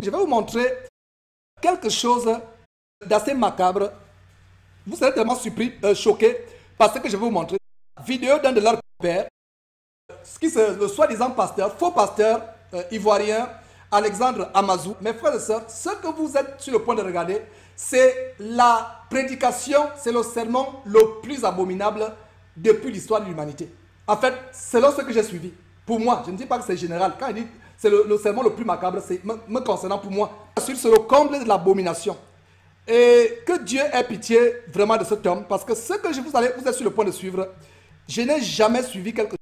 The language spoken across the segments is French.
Je vais vous montrer quelque chose d'assez macabre. Vous serez tellement surpris, choqués, parce que je vais vous montrer une vidéo d'un de leurs pères, le soi-disant pasteur, faux pasteur ivoirien, Alexandre Amazou. Mes frères et sœurs, ce que vous êtes sur le point de regarder, c'est la prédication, c'est le sermon le plus abominable depuis l'histoire de l'humanité. En fait, selon ce que j'ai suivi, pour moi, je ne dis pas que c'est général, quand il dit c'est le sermon le plus macabre, c'est me concernant pour moi. C'est le comble de l'abomination. Et que Dieu ait pitié vraiment de cet homme, parce que ce que vous êtes sur le point de suivre, je n'ai jamais suivi quelque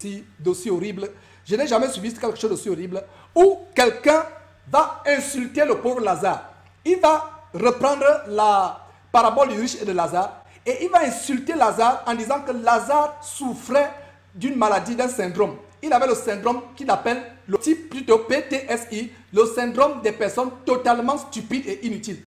chose d'aussi horrible. Je n'ai jamais suivi quelque chose d'aussi horrible où quelqu'un va insulter le pauvre Lazare. Il va reprendre la parabole du riche et de Lazare et il va insulter Lazare en disant que Lazare souffrait d'une maladie, d'un syndrome. Il avait le syndrome qu'il appelle le type plutôt PTSI, le syndrome des personnes totalement stupides et inutiles.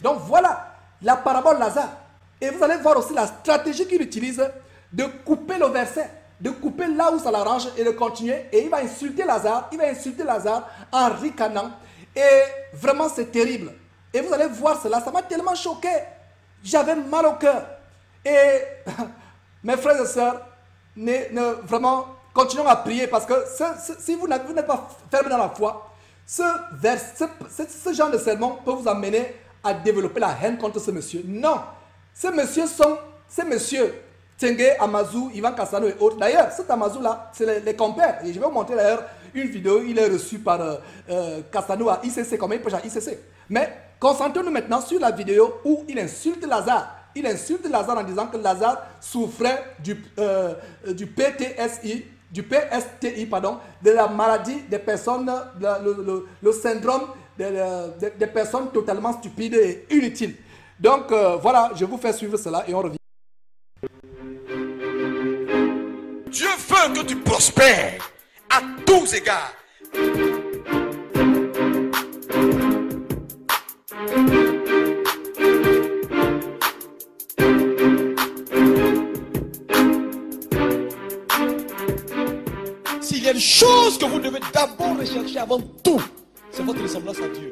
Donc voilà la parabole Lazare. Et vous allez voir aussi la stratégie qu'il utilise de couper le verset, de couper là où ça l'arrange et de continuer. Et il va insulter Lazare, en ricanant. Et vraiment c'est terrible. Et vous allez voir cela, ça m'a tellement choqué. J'avais mal au cœur. Et mes frères et sœurs, vraiment continuons à prier parce que si vous n'êtes pas ferme dans la foi, ce genre de sermon peut vous amener à développer la haine contre ce monsieur. Non, ces messieurs, Tengue, Amazou, Ivan Cassano et autres. D'ailleurs, cet Amazou-là, c'est les compères. Et je vais vous montrer d'ailleurs une vidéo, il est reçu par Cassano à ICC, comme il prêche à ICC. Mais concentrons-nous maintenant sur la vidéo où il insulte Lazare. Il insulte Lazare en disant que Lazare souffrait du PTSI, du PSTI, pardon, de la maladie des personnes, le syndrome des personnes totalement stupides et inutiles. Donc voilà, je vous fais suivre cela et on revient. Dieu veut que tu prospères à tous égards. S'il y a une chose que vous devez d'abord rechercher avant tout, c'est votre ressemblance à Dieu.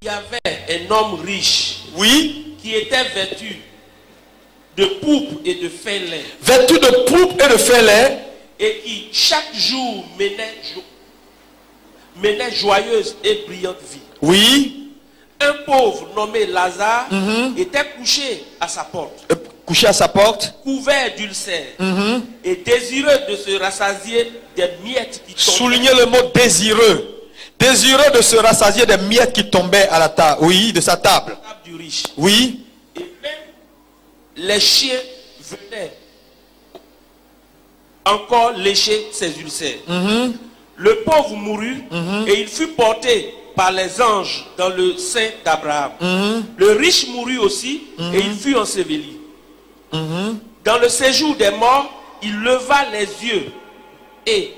Il y avait un homme riche. Oui. Qui était vêtu de pourpre et de fin lin. Vêtu de pourpre et de fin lin. Et qui chaque jour menait joyeuse et brillante vie. Oui. Un pauvre nommé Lazare était couché à sa porte. Couché à sa porte. Couvert d'ulcères. Et désireux de se rassasier des miettes qui tombaient. Soulignez le mot désireux. Désireux de se rassasier des miettes qui tombaient à la table. Oui, de sa table. La table du riche. Oui. Et même les chiens venaient encore lécher ses ulcères. Le pauvre mourut et il fut porté par les anges dans le sein d'Abraham. Le riche mourut aussi et il fut enseveli. Dans le séjour des morts, il leva les yeux et,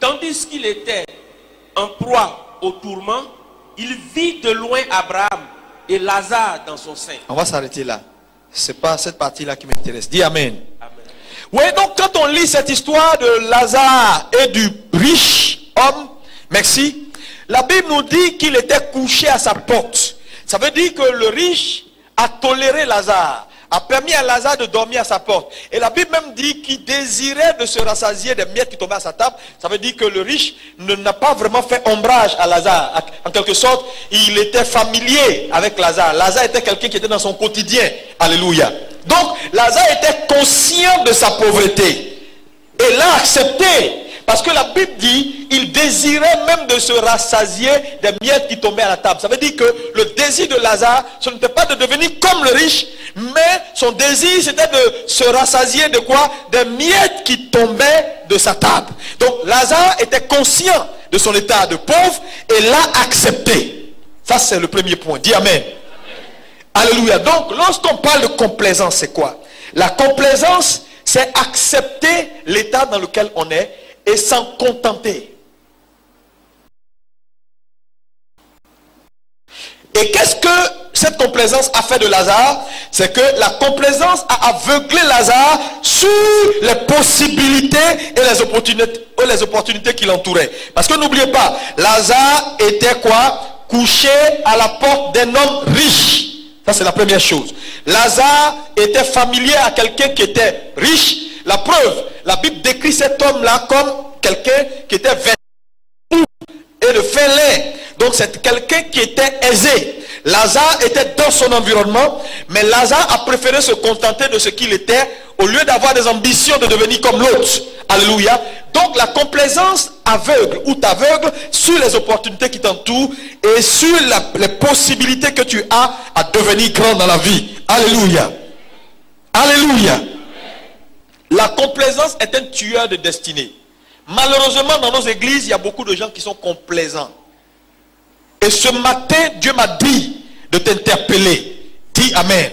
tandis qu'il était en proie au tourment, il vit de loin Abraham et Lazare dans son sein. On va s'arrêter là. C'est pas cette partie-là qui m'intéresse. Dis Amen. Amen. Oui, donc quand on lit cette histoire de Lazare et du riche homme, merci, la Bible nous dit qu'il était couché à sa porte. Ça veut dire que le riche a toléré Lazare, a permis à Lazare de dormir à sa porte. Et la Bible même dit qu'il désirait de se rassasier des miettes qui tombaient à sa table. Ça veut dire que le riche n'a pas vraiment fait ombrage à Lazare. En quelque sorte, il était familier avec Lazare. Lazare était quelqu'un qui était dans son quotidien. Alléluia. Donc, Lazare était conscient de sa pauvreté. Et l'a accepté. Parce que la Bible dit, il désirait même de se rassasier des miettes qui tombaient à la table. Ça veut dire que le désir de Lazare, ce n'était pas de devenir comme le riche, mais son désir c'était de se rassasier de quoi? Des miettes qui tombaient de sa table. Donc Lazare était conscient de son état de pauvre et l'a accepté. Ça c'est le premier point. Dis Amen. Alléluia. Donc lorsqu'on parle de complaisance, c'est quoi? La complaisance, c'est accepter l'état dans lequel on est et s'en contenter. Et qu'est-ce que cette complaisance a fait de Lazare? C'est que la complaisance a aveuglé Lazare sur les possibilités et les opportunités qui l'entouraient. Parce que n'oubliez pas, Lazare était quoi? Couché à la porte d'un homme riche. Ça c'est la première chose. Lazare était familier à quelqu'un qui était riche. La preuve, la Bible décrit cet homme-là comme quelqu'un qui était vêtu et de fin lin. Donc c'est quelqu'un qui était aisé. Lazare était dans son environnement, mais Lazare a préféré se contenter de ce qu'il était au lieu d'avoir des ambitions de devenir comme l'autre. Alléluia. Donc la complaisance aveugle ou t'aveugle sur les opportunités qui t'entourent et sur les possibilités que tu as à devenir grand dans la vie. Alléluia. Alléluia. La complaisance est un tueur de destinée. Malheureusement, dans nos églises, il y a beaucoup de gens qui sont complaisants. Et ce matin, Dieu m'a dit de t'interpeller. Dis Amen.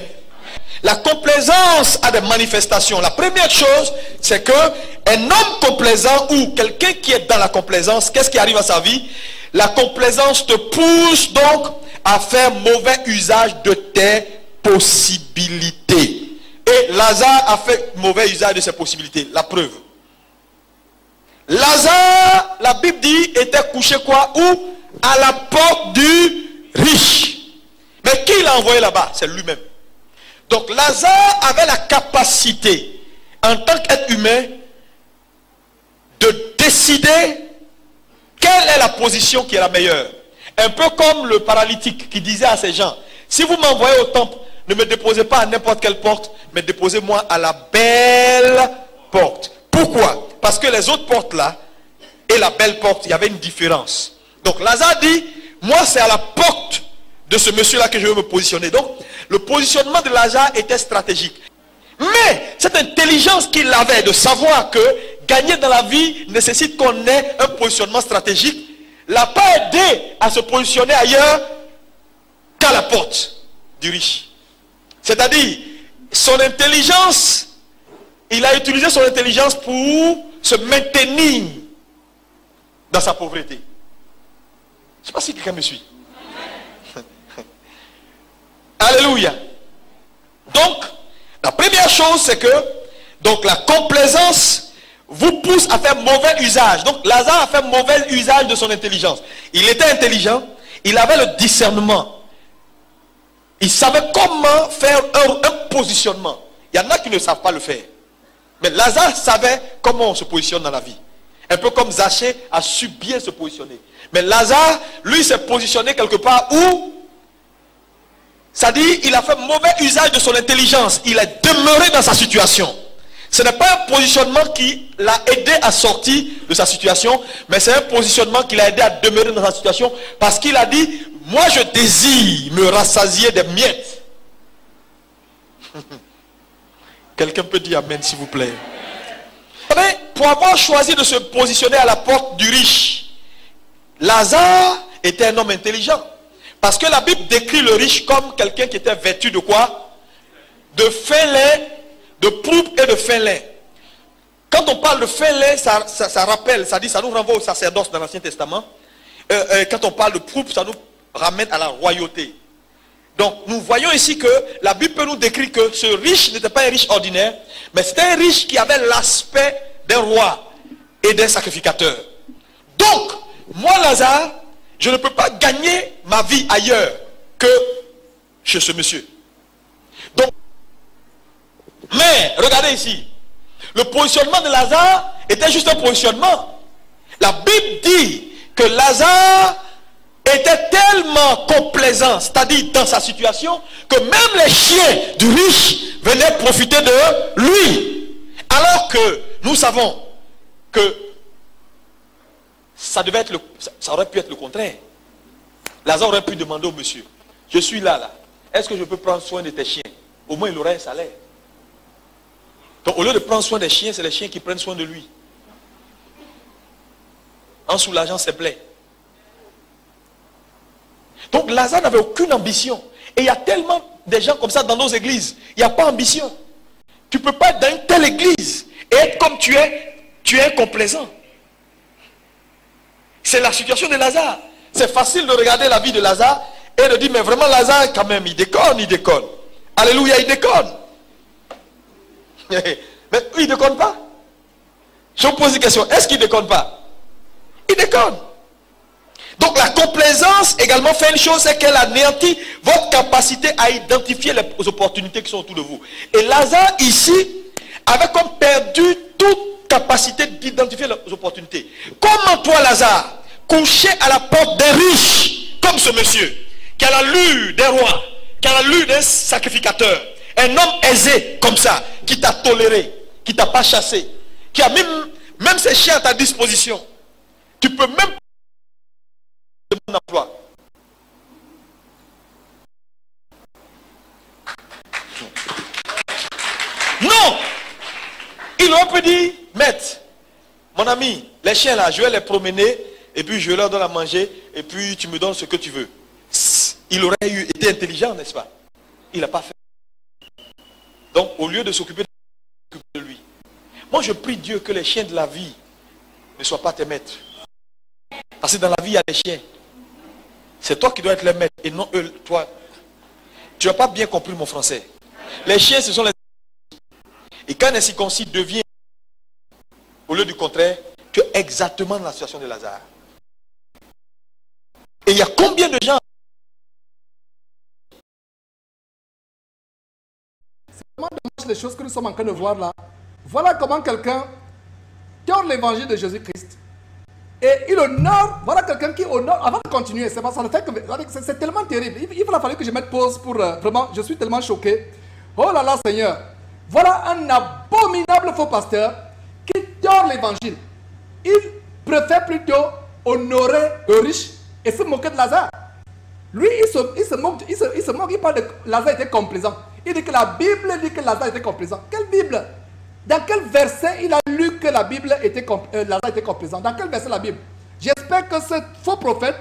La complaisance a des manifestations. La première chose, c'est que un homme complaisant ou quelqu'un qui est dans la complaisance, qu'est-ce qui arrive à sa vie? La complaisance te pousse donc à faire mauvais usage de tes possibilités. Et Lazare a fait mauvais usage de ses possibilités. La preuve. Lazare, la Bible dit, était couché quoi? Où? À la porte du riche. Mais qui l'a envoyé là-bas? C'est lui-même. Donc Lazare avait la capacité, en tant qu'être humain, de décider quelle est la position qui est la meilleure. Un peu comme le paralytique qui disait à ces gens, si vous m'envoyez au temple, ne me déposez pas à n'importe quelle porte, mais déposez-moi à la belle porte. Pourquoi? Parce que les autres portes là et la belle porte, il y avait une différence. Donc Lazare dit, moi c'est à la porte de ce monsieur-là que je veux me positionner. Donc le positionnement de Lazare était stratégique. Mais cette intelligence qu'il avait de savoir que gagner dans la vie nécessite qu'on ait un positionnement stratégique, l'a pas aidé à se positionner ailleurs qu'à la porte du riche. C'est-à-dire, son intelligence, il a utilisé son intelligence pour se maintenir dans sa pauvreté. Je ne sais pas si quelqu'un me suit. Alléluia. Donc, la première chose, c'est que donc la complaisance vous pousse à faire mauvais usage. Donc, Lazare a fait mauvais usage de son intelligence. Il était intelligent, il avait le discernement Il savait comment faire un positionnement. Il y en a qui ne savent pas le faire. Mais Lazare savait comment on se positionne dans la vie. Un peu comme Zachée a su bien se positionner. Mais Lazare, lui, s'est positionné quelque part où, c'est-à-dire, il a fait mauvais usage de son intelligence. Il est demeuré dans sa situation. Ce n'est pas un positionnement qui l'a aidé à sortir de sa situation, mais c'est un positionnement qui l'a aidé à demeurer dans sa situation, parce qu'il a dit, moi je désire me rassasier des miettes. Quelqu'un peut dire amen s'il vous plaît. Mais pour avoir choisi de se positionner à la porte du riche, Lazare était un homme intelligent. Parce que la Bible décrit le riche comme quelqu'un qui était vêtu de quoi? De fin lin, de pourpre et de fin lin. Quand on parle de fin lin, ça rappelle, ça nous renvoie au sacerdoce dans l'Ancien Testament. Quand on parle de pourpre, ça nous ramène à la royauté. Donc nous voyons ici que la Bible peut nous décrire que ce riche n'était pas un riche ordinaire, mais c'était un riche qui avait l'aspect d'un roi et d'un sacrificateur. Donc, moi Lazare, je ne peux pas gagner ma vie ailleurs que chez ce monsieur. Donc, mais regardez ici, le positionnement de Lazare était juste un positionnement. La Bible dit que Lazare était tellement complaisant, c'est-à-dire dans sa situation, que même les chiens du riche venaient profiter de lui. Alors que nous savons que ça aurait pu être le contraire. Lazare aurait pu demander au monsieur, je suis là, est-ce que je peux prendre soin de tes chiens? Au moins il aurait un salaire. Donc au lieu de prendre soin des chiens, c'est les chiens qui prennent soin de lui. En soulageant ses plaies. Donc Lazare n'avait aucune ambition. Et il y a tellement de gens comme ça dans nos églises. Il n'y a pas d'ambition. Tu ne peux pas être dans une telle église et être comme tu es incomplaisant. C'est la situation de Lazare. C'est facile de regarder la vie de Lazare et de dire, mais vraiment Lazare quand même, il déconne. Alléluia, il déconne. Mais il ne déconne pas. Je vous pose une question, est-ce qu'il ne déconne pas? Il déconne. Donc la complaisance également fait une chose, c'est qu'elle anéantit votre capacité à identifier les opportunités qui sont autour de vous. Et Lazare ici avait comme perdu toute capacité d'identifier les opportunités. Comment toi Lazare, couché à la porte d'un riche, comme ce monsieur, qui a l'allure d'un roi, qui a l'allure d'un sacrificateur, un homme aisé comme ça, qui t'a toléré, qui t'a pas chassé, qui a même ses chiens à ta disposition, tu peux même de mon emploi. Non! Il aurait pu dire, maître, mon ami, les chiens là, je vais les promener, et puis je vais leur donner à manger, et puis tu me donnes ce que tu veux. Il aurait été intelligent, n'est-ce pas? Il n'a pas fait. Donc, au lieu de s'occuper de lui, moi je prie Dieu que les chiens de la vie ne soient pas tes maîtres. Parce que dans la vie, il y a des chiens. C'est toi qui dois être le maître et non eux, toi. Tu n'as pas bien compris mon français. Les chiens, ce sont les... Et quand un incirconcis devient, au lieu du contraire, tu es exactement dans la situation de Lazare. Et il y a combien de gens... C'est vraiment dommage les choses que nous sommes en train de voir là. Voilà comment quelqu'un tord l'évangile de Jésus-Christ. Et il honore, voilà quelqu'un qui honore, avant de continuer, c'est tellement terrible. Il va falloir que je mette pause pour vraiment, je suis tellement choqué. Oh là là Seigneur, voilà un abominable faux pasteur qui tord l'évangile. Il préfère plutôt honorer le riche et se moquer de Lazare. Lui, il se moque, il parle de Lazare était complaisant. Il dit que la Bible dit que Lazare était complaisant. Quelle Bible? Dans quel verset il a lu que la Bible était Lazare était complaisant? Dans quel verset la Bible? J'espère que ce faux prophète,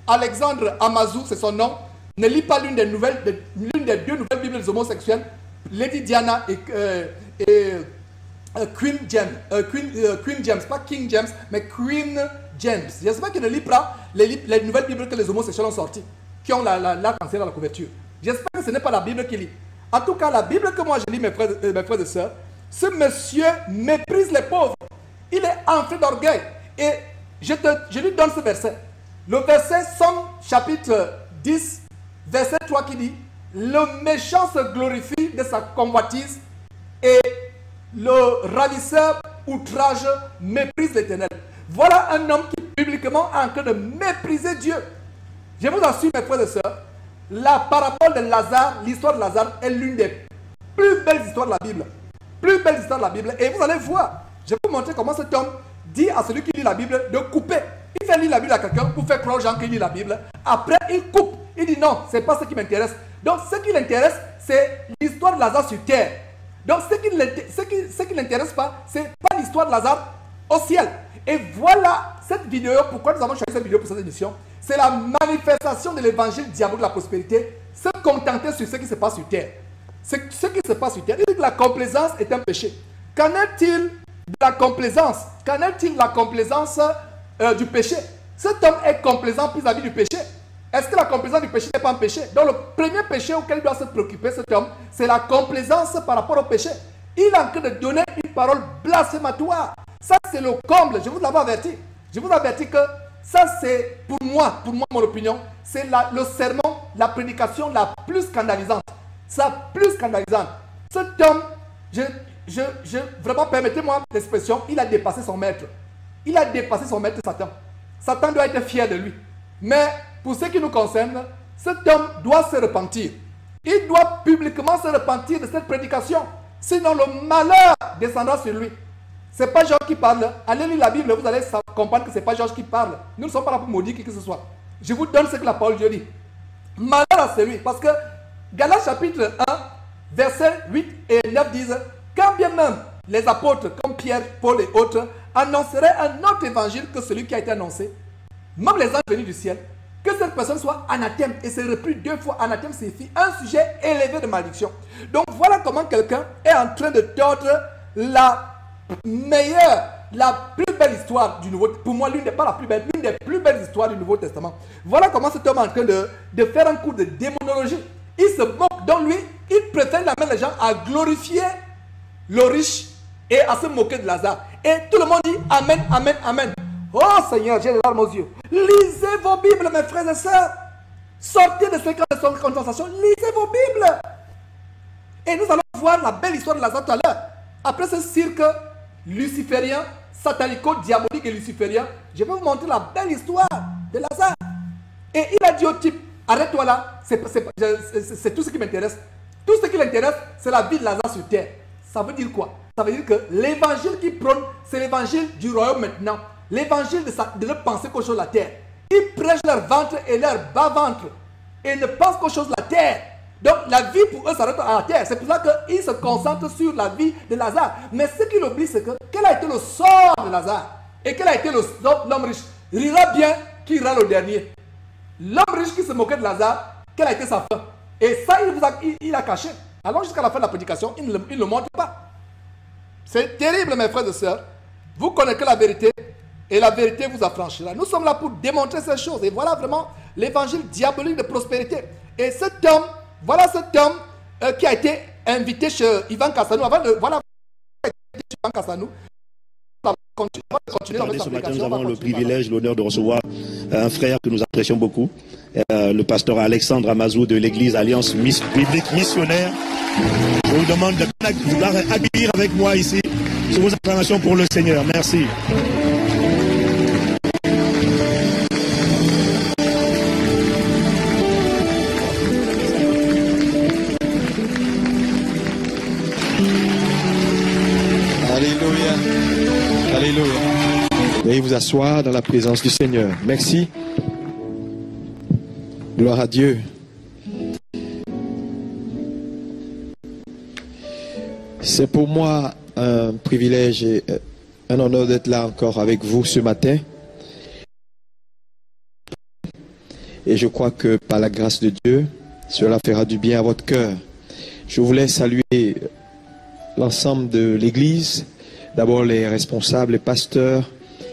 Alexandre Amazou, c'est son nom, ne lit pas l'une des deux nouvelles Bibles des homosexuels, Lady Diana et Queen James. Queen James, pas King James, mais Queen James. J'espère qu'il ne lit pas les nouvelles Bibles que les homosexuels ont sorties, qui ont l'arc-en-ciel à la couverture. J'espère que ce n'est pas la Bible qu'il lit. En tout cas, la Bible que moi je lis, mes frères et sœurs, ce monsieur méprise les pauvres. Il est enflé d'orgueil. Et je lui donne ce verset. Le verset Somme chapitre 10, verset 3 qui dit, le méchant se glorifie de sa convoitise et le ravisseur outrage méprise l'Éternel. Voilà un homme qui publiquement est en train de mépriser Dieu. Je vous assure, mes frères et sœurs, la parabole de Lazare, l'histoire de Lazare est l'une des plus belles histoires de la Bible. Plus belle histoire de la Bible. Et vous allez voir, je vais vous montrer comment cet homme dit à celui qui lit la Bible de couper. Il fait lire la Bible à quelqu'un pour faire croire aux gens qu'il lit la Bible. Après, il coupe. Il dit non, ce n'est pas ce qui m'intéresse. Donc, ce qui l'intéresse, c'est l'histoire de Lazare sur terre. Donc, ce qui ne l'intéresse pas, ce n'est pas l'histoire de Lazare au ciel. Et voilà cette vidéo. Pourquoi nous avons choisi cette vidéo pour cette émission? C'est la manifestation de l'évangile diabolique de la prospérité. Se contenter sur ce qui se passe sur terre. Ce qui se passe sur terre. Il dit que la complaisance est un péché. Qu'en est-il de la complaisance? Qu'en est-il de la complaisance du péché? Cet homme est complaisant vis-à-vis du péché. Est-ce que la complaisance du péché n'est pas un péché? Donc le premier péché auquel il doit se préoccuper cet homme, c'est la complaisance par rapport au péché. Il est en train de donner une parole blasphématoire. Ça c'est le comble, je vous l'avais averti. Je vous avertis que ça c'est pour moi mon opinion, c'est le sermon, la prédication la plus scandalisante. Ça plus scandalisante. Cet homme, vraiment permettez-moi l'expression, il a dépassé son maître. Il a dépassé son maître Satan. Satan doit être fier de lui. Mais pour ce qui nous concerne, cet homme doit se repentir. Il doit publiquement se repentir de cette prédication. Sinon le malheur descendra sur lui. Ce n'est pas Georges qui parle. Allez lire la Bible, vous allez comprendre que ce n'est pas Georges qui parle. Nous ne sommes pas là pour maudire qui que ce soit. Je vous donne ce que la parole de Dieu dit. Malheur à celui. Parce que Galates chapitre 1, versets 8 et 9 disent: quand bien même les apôtres comme Pierre, Paul et autres annonceraient un autre évangile que celui qui a été annoncé, même les anges venus du ciel, que cette personne soit anathème, et c'est repris 2 fois. Anathème signifie un sujet élevé de malédiction. Donc voilà comment quelqu'un est en train de tordre la meilleure, la plus belle histoire du Nouveau Testament. Pour moi, l'une des plus belles histoires du Nouveau Testament. Voilà comment cet homme est en train de faire un coup de démonologie. Il se moque, donc lui, il préfère amener les gens à glorifier le riche et à se moquer de Lazare. Et tout le monde dit Amen, Amen, Amen. Oh Seigneur, j'ai les larmes aux yeux. Lisez vos Bibles, mes frères et sœurs. Sortez de ces camps de concentration. Lisez vos Bibles. Et nous allons voir la belle histoire de Lazare tout à l'heure. Après ce cirque luciférien, satanico-diabolique et luciférien, je vais vous montrer la belle histoire de Lazare. Et il a dit au type: arrête-toi là, c'est tout ce qui m'intéresse. Tout ce qui l'intéresse, c'est la vie de Lazare sur terre. Ça veut dire quoi? Ça veut dire que l'évangile qu'il prône, c'est l'évangile du royaume maintenant. L'évangile de ne penser qu'aux choses de la terre. Ils prêchent leur ventre et leur bas-ventre. Et ne pensent qu'aux choses de la terre. Donc la vie pour eux s'arrête à la terre. C'est pour ça qu'ils se concentrent sur la vie de Lazare. Mais ce qu'ils oublient, c'est que quel a été le sort de Lazare? Et quel a été l'homme riche? Il ira bien qui ira le dernier. L'homme riche qui se moquait de Lazare, quelle a été sa fin? Et ça, il a caché. Alors jusqu'à la fin de la prédication, il ne le montre pas. C'est terrible, mes frères et sœurs. Vous connaissez la vérité et la vérité vous affranchira. Nous sommes là pour démontrer ces choses. Et voilà vraiment l'évangile diabolique de prospérité. Et cet homme, voilà cet homme qui a été invité chez Ivan Kassanou. Voilà, Ivan Kassanou. Ce matin, nous avons le privilège, l'honneur de recevoir un frère que nous apprécions beaucoup, le pasteur Alexandre Amazou de l'église Alliance Biblique Missionnaire. Je vous demande de accueillir avec moi ici sur vos acclamations pour le Seigneur. Merci. Alléluia. Alléluia. Veuillez vous asseoir dans la présence du Seigneur. Merci. Gloire à Dieu. C'est pour moi un privilège et un honneur d'être là encore avec vous ce matin. Et je crois que par la grâce de Dieu, cela fera du bien à votre cœur. Je voulais saluer l'ensemble de l'église. D'abord les responsables, les pasteurs.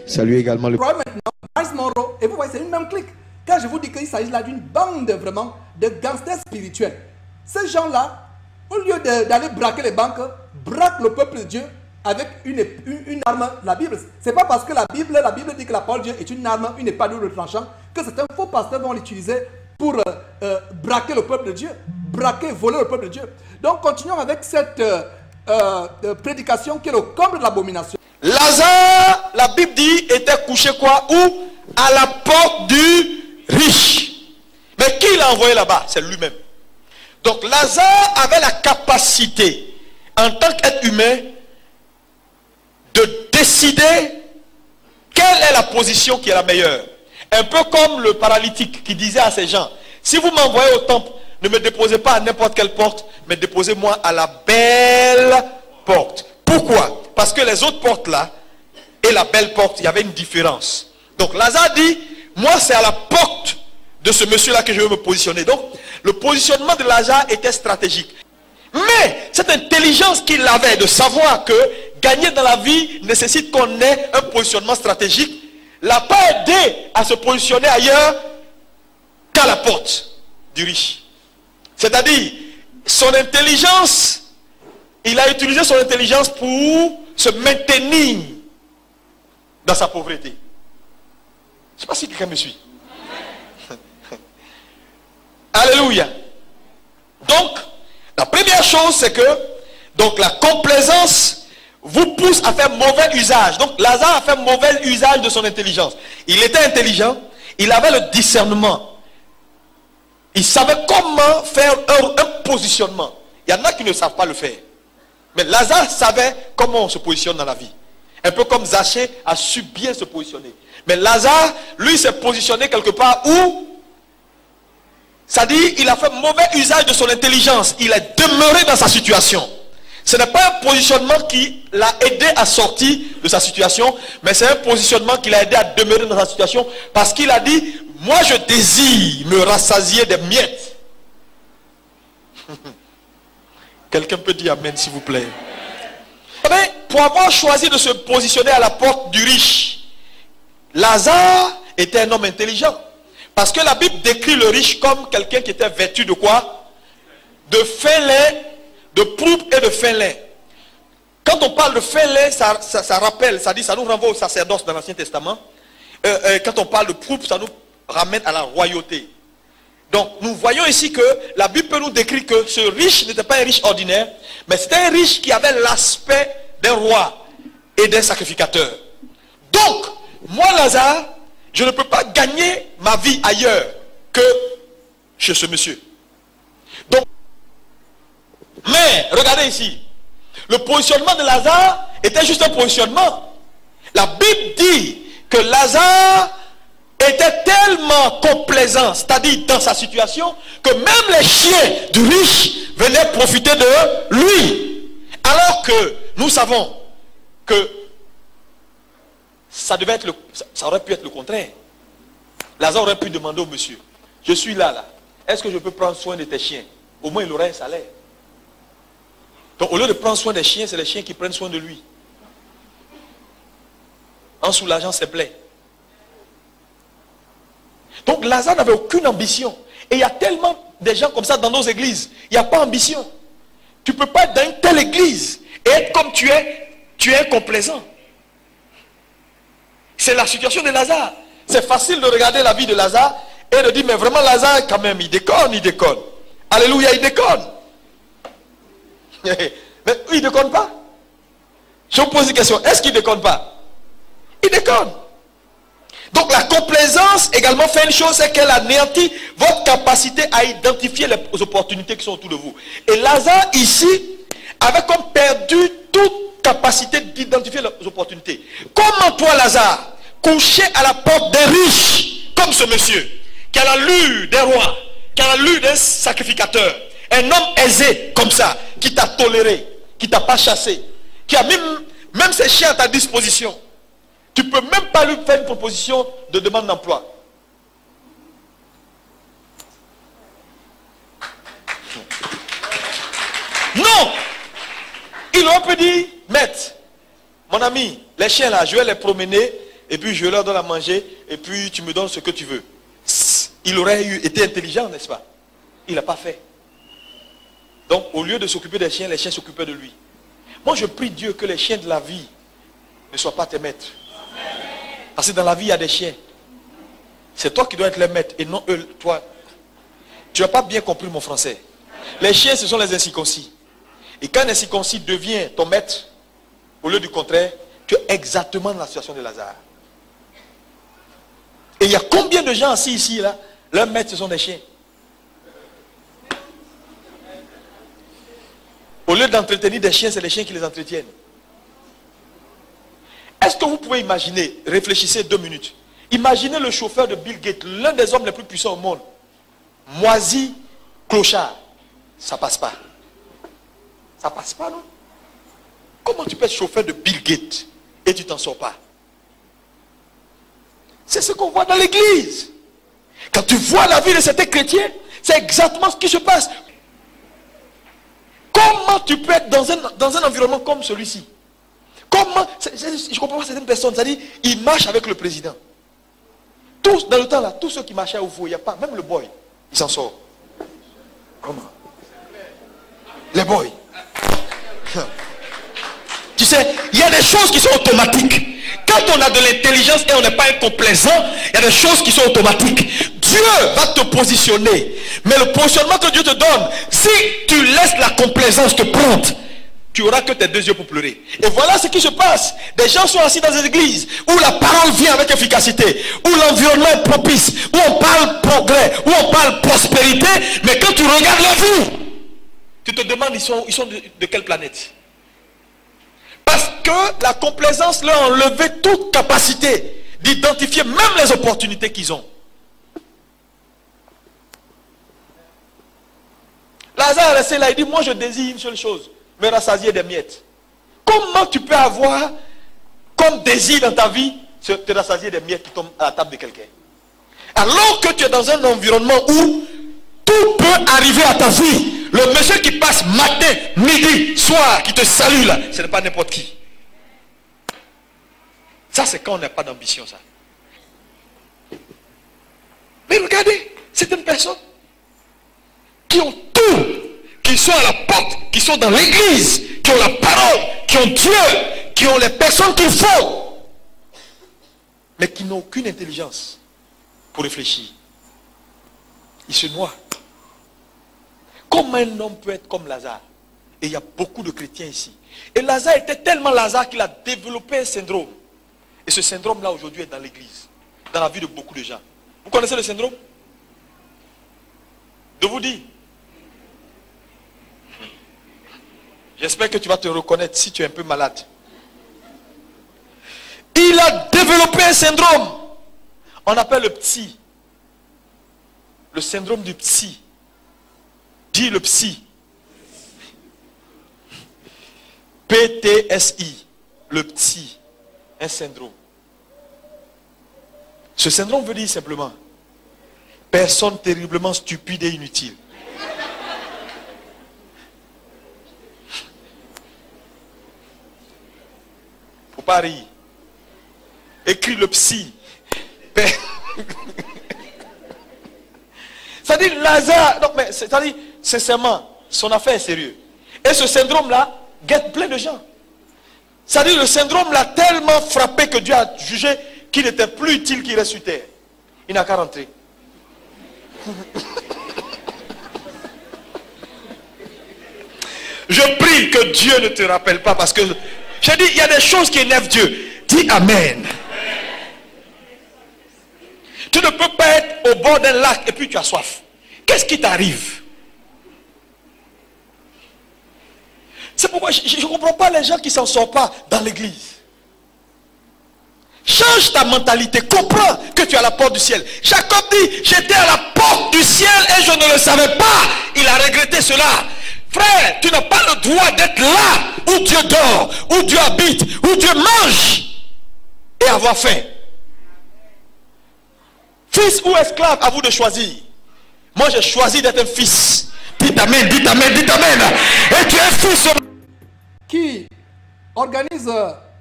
Saluer également le... Et vous voyez, c'est une même clique. Quand je vous dis qu'il s'agit là d'une bande vraiment de gangsters spirituels. Ces gens-là, au lieu d'aller braquer les banques, braquent le peuple de Dieu avec une arme, la Bible. C'est pas parce que la Bible dit que la parole de Dieu est une arme, une épée double tranchant, que certains faux pasteurs vont l'utiliser pour braquer le peuple de Dieu. braquer, voler le peuple de Dieu. Donc continuons avec cette prédication qui est le comble de l'abomination. Lazare, la Bible dit, était couché quoi? Où? À la porte du riche. Mais qui l'a envoyé là-bas? C'est lui-même. Donc Lazare avait la capacité, en tant qu'être humain, de décider quelle est la position qui est la meilleure. Un peu comme le paralytique qui disait à ces gens, si vous m'envoyez au temple, ne me déposez pas à n'importe quelle porte, mais déposez-moi à la belle porte. Pourquoi? Parce que les autres portes là, et la belle porte, il y avait une différence. Donc Lazare dit, moi c'est à la porte de ce monsieur-là que je veux me positionner. Donc le positionnement de Lazare était stratégique. Mais cette intelligence qu'il avait de savoir que gagner dans la vie nécessite qu'on ait un positionnement stratégique, l'a pas aidé à se positionner ailleurs qu'à la porte du riche. C'est-à-dire, son intelligence, il a utilisé son intelligence pour se maintenir dans sa pauvreté. Je ne sais pas si quelqu'un me suit. Alléluia. Donc, la première chose, c'est que donc la complaisance vous pousse à faire mauvais usage. Donc, Lazare a fait mauvais usage de son intelligence. Il était intelligent, il avait le discernement. Il savait comment faire un positionnement. Il y en a qui ne savent pas le faire. Mais Lazare savait comment on se positionne dans la vie. Un peu comme Zachée a su bien se positionner. Mais Lazare, lui, s'est positionné quelque part où, c'est-à-dire, il a fait mauvais usage de son intelligence. Il est demeuré dans sa situation. Ce n'est pas un positionnement qui l'a aidé à sortir de sa situation, mais c'est un positionnement qui l'a aidé à demeurer dans sa situation, parce qu'il a dit, moi je désire me rassasier des miettes. Quelqu'un peut dire amen s'il vous plaît. Mais pour avoir choisi de se positionner à la porte du riche, Lazare était un homme intelligent. Parce que la Bible décrit le riche comme quelqu'un qui était vêtu de quoi? De fin lin, de pourpre et de fin lin. Quand on parle de fin lin, ça rappelle, ça nous renvoie au sacerdoce dans l'Ancien Testament. Quand on parle de pourpre, ça nous ramène à la royauté. Donc nous voyons ici que la Bible peut nous décrire que ce riche n'était pas un riche ordinaire, mais c'était un riche qui avait l'aspect d'un roi et d'un sacrificateur. Donc, moi Lazare, je ne peux pas gagner ma vie ailleurs que chez ce monsieur. Donc, mais regardez ici, le positionnement de Lazare était juste un positionnement. La Bible dit que Lazare était tellement complaisant, c'est-à-dire dans sa situation, que même les chiens du riche venaient profiter de lui. Alors que nous savons que ça aurait pu être le contraire. Lazare aurait pu demander au monsieur, je suis là, est-ce que je peux prendre soin de tes chiens? Au moins il aurait un salaire. Donc au lieu de prendre soin des chiens, c'est les chiens qui prennent soin de lui. En soulageant ses plaies. Donc Lazare n'avait aucune ambition. Et il y a tellement de gens comme ça dans nos églises. Il n'y a pas d'ambition. Tu ne peux pas être dans une telle église et être comme tu es complaisant. C'est la situation de Lazare. C'est facile de regarder la vie de Lazare et de dire, mais vraiment Lazare quand même, il déconne. Alléluia, il déconne. Mais il ne déconne pas. Je vous pose une question, est-ce qu'il ne déconne pas? Il déconne. Donc la complaisance également fait une chose, c'est qu'elle anéantit votre capacité à identifier les opportunités qui sont autour de vous. Et Lazare ici avait comme perdu toute capacité d'identifier les opportunités. Comment toi Lazare, couché à la porte des riches, comme ce monsieur, qui a l'allure d'un roi, qui a l'allure d'un sacrificateur, un homme aisé comme ça, qui t'a toléré, qui t'a pas chassé, qui a même ses chiens à ta disposition. Tu ne peux même pas lui faire une proposition de demande d'emploi. Non! Il aurait pu dire, maître, mon ami, les chiens là, je vais les promener, et puis je leur donne à manger, et puis tu me donnes ce que tu veux. Il aurait été intelligent, n'est-ce pas? Il n'a pas fait. Donc, au lieu de s'occuper des chiens, les chiens s'occupaient de lui. Moi, je prie Dieu que les chiens de la vie ne soient pas tes maîtres. Parce que dans la vie, il y a des chiens. C'est toi qui dois être le maître et non eux, toi. Tu n'as pas bien compris mon français. Les chiens, ce sont les incirconcis. Et quand un incirconcis devient ton maître, au lieu du contraire, tu es exactement dans la situation de Lazare. Et il y a combien de gens assis ici, là, leurs maîtres, ce sont des chiens. Au lieu d'entretenir des chiens, c'est les chiens qui les entretiennent. Est-ce que vous pouvez imaginer, réfléchissez 2 minutes, imaginez le chauffeur de Bill Gates, l'un des hommes les plus puissants au monde, moisi, clochard. Ça passe pas. Ça passe pas, non? Comment tu peux être chauffeur de Bill Gates et tu t'en sors pas? C'est ce qu'on voit dans l'église. Quand tu vois la vie de certains chrétiens, c'est exactement ce qui se passe. Comment tu peux être dans un environnement comme celui-ci? Comment? Je comprends pas certaines personnes, c'est-à-dire, ils marchent avec le président. Tous, dans le temps là, tous ceux qui marchaient au fond, il n'y a pas, même le boy, il s'en sort. Comment? Les boys. Tu sais, il y a des choses qui sont automatiques. Quand on a de l'intelligence et on n'est pas incomplaisant, il y a des choses qui sont automatiques. Dieu va te positionner. Mais le positionnement que Dieu te donne, si tu laisses la complaisance te prendre, tu n'auras que tes 2 yeux pour pleurer. Et voilà ce qui se passe. Des gens sont assis dans des églises où la parole vient avec efficacité, où l'environnement est propice, où on parle progrès, où on parle prospérité. Mais quand tu regardes la vie, tu te demandes, ils sont de quelle planète? Parce que la complaisance leur a enlevé toute capacité d'identifier même les opportunités qu'ils ont. Lazare est resté là, il dit, moi je désire une seule chose, me rassasier des miettes. Comment tu peux avoir comme désir dans ta vie, te rassasier des miettes qui tombent à la table de quelqu'un? Alors que tu es dans un environnement où tout peut arriver à ta vie. Le monsieur qui passe matin, midi, soir, qui te salue là, ce n'est pas n'importe qui. Ça, c'est quand on n'a pas d'ambition, ça. Mais regardez, certaines personnes qui ont tout, qui sont à la porte, qui sont dans l'église, qui ont la parole, qui ont Dieu, qui ont les personnes qu'il faut, mais qui n'ont aucune intelligence pour réfléchir. Ils se noient. Comment un homme peut être comme Lazare? Et il y a beaucoup de chrétiens ici. Et Lazare était tellement Lazare qu'il a développé un syndrome. Et ce syndrome-là aujourd'hui est dans l'église, dans la vie de beaucoup de gens. Vous connaissez le syndrome? De vous dire. J'espère que tu vas te reconnaître si tu es un peu malade. Il a développé un syndrome. On appelle le psy. Le syndrome du psy. Dis le psy. PTSI. Le psy. Un syndrome. Ce syndrome veut dire simplement personne terriblement stupide et inutile. Faut pas rire. Écris le psy. C'est-à-dire Lazare, non mais c'est-à-dire sincèrement, son affaire est sérieuse. Et ce syndrome-là guette plein de gens. C'est-à-dire le syndrome l'a tellement frappé que Dieu a jugé qu'il n'était plus utile qu'il reste sur terre. Il n'a qu'à rentrer. Je prie que Dieu ne te rappelle pas parce que j'ai dit il y a des choses qui énervent Dieu. Dis Amen. Tu ne peux pas être au bord d'un lac et puis tu as soif. Qu'est-ce qui t'arrive? C'est pourquoi je ne comprends pas les gens qui ne s'en sortent pas dans l'église. Change ta mentalité, comprends que tu es à la porte du ciel. Jacob dit, j'étais à la porte du ciel et je ne le savais pas. Il a regretté cela. Frère, tu n'as pas le droit d'être là où Dieu dort, où Dieu habite, où Dieu mange et avoir faim. Fils ou esclave, à vous de choisir. Moi j'ai choisi d'être un fils. Dites amen, dites amen, dites amen. Et tu es un fils. Qui organise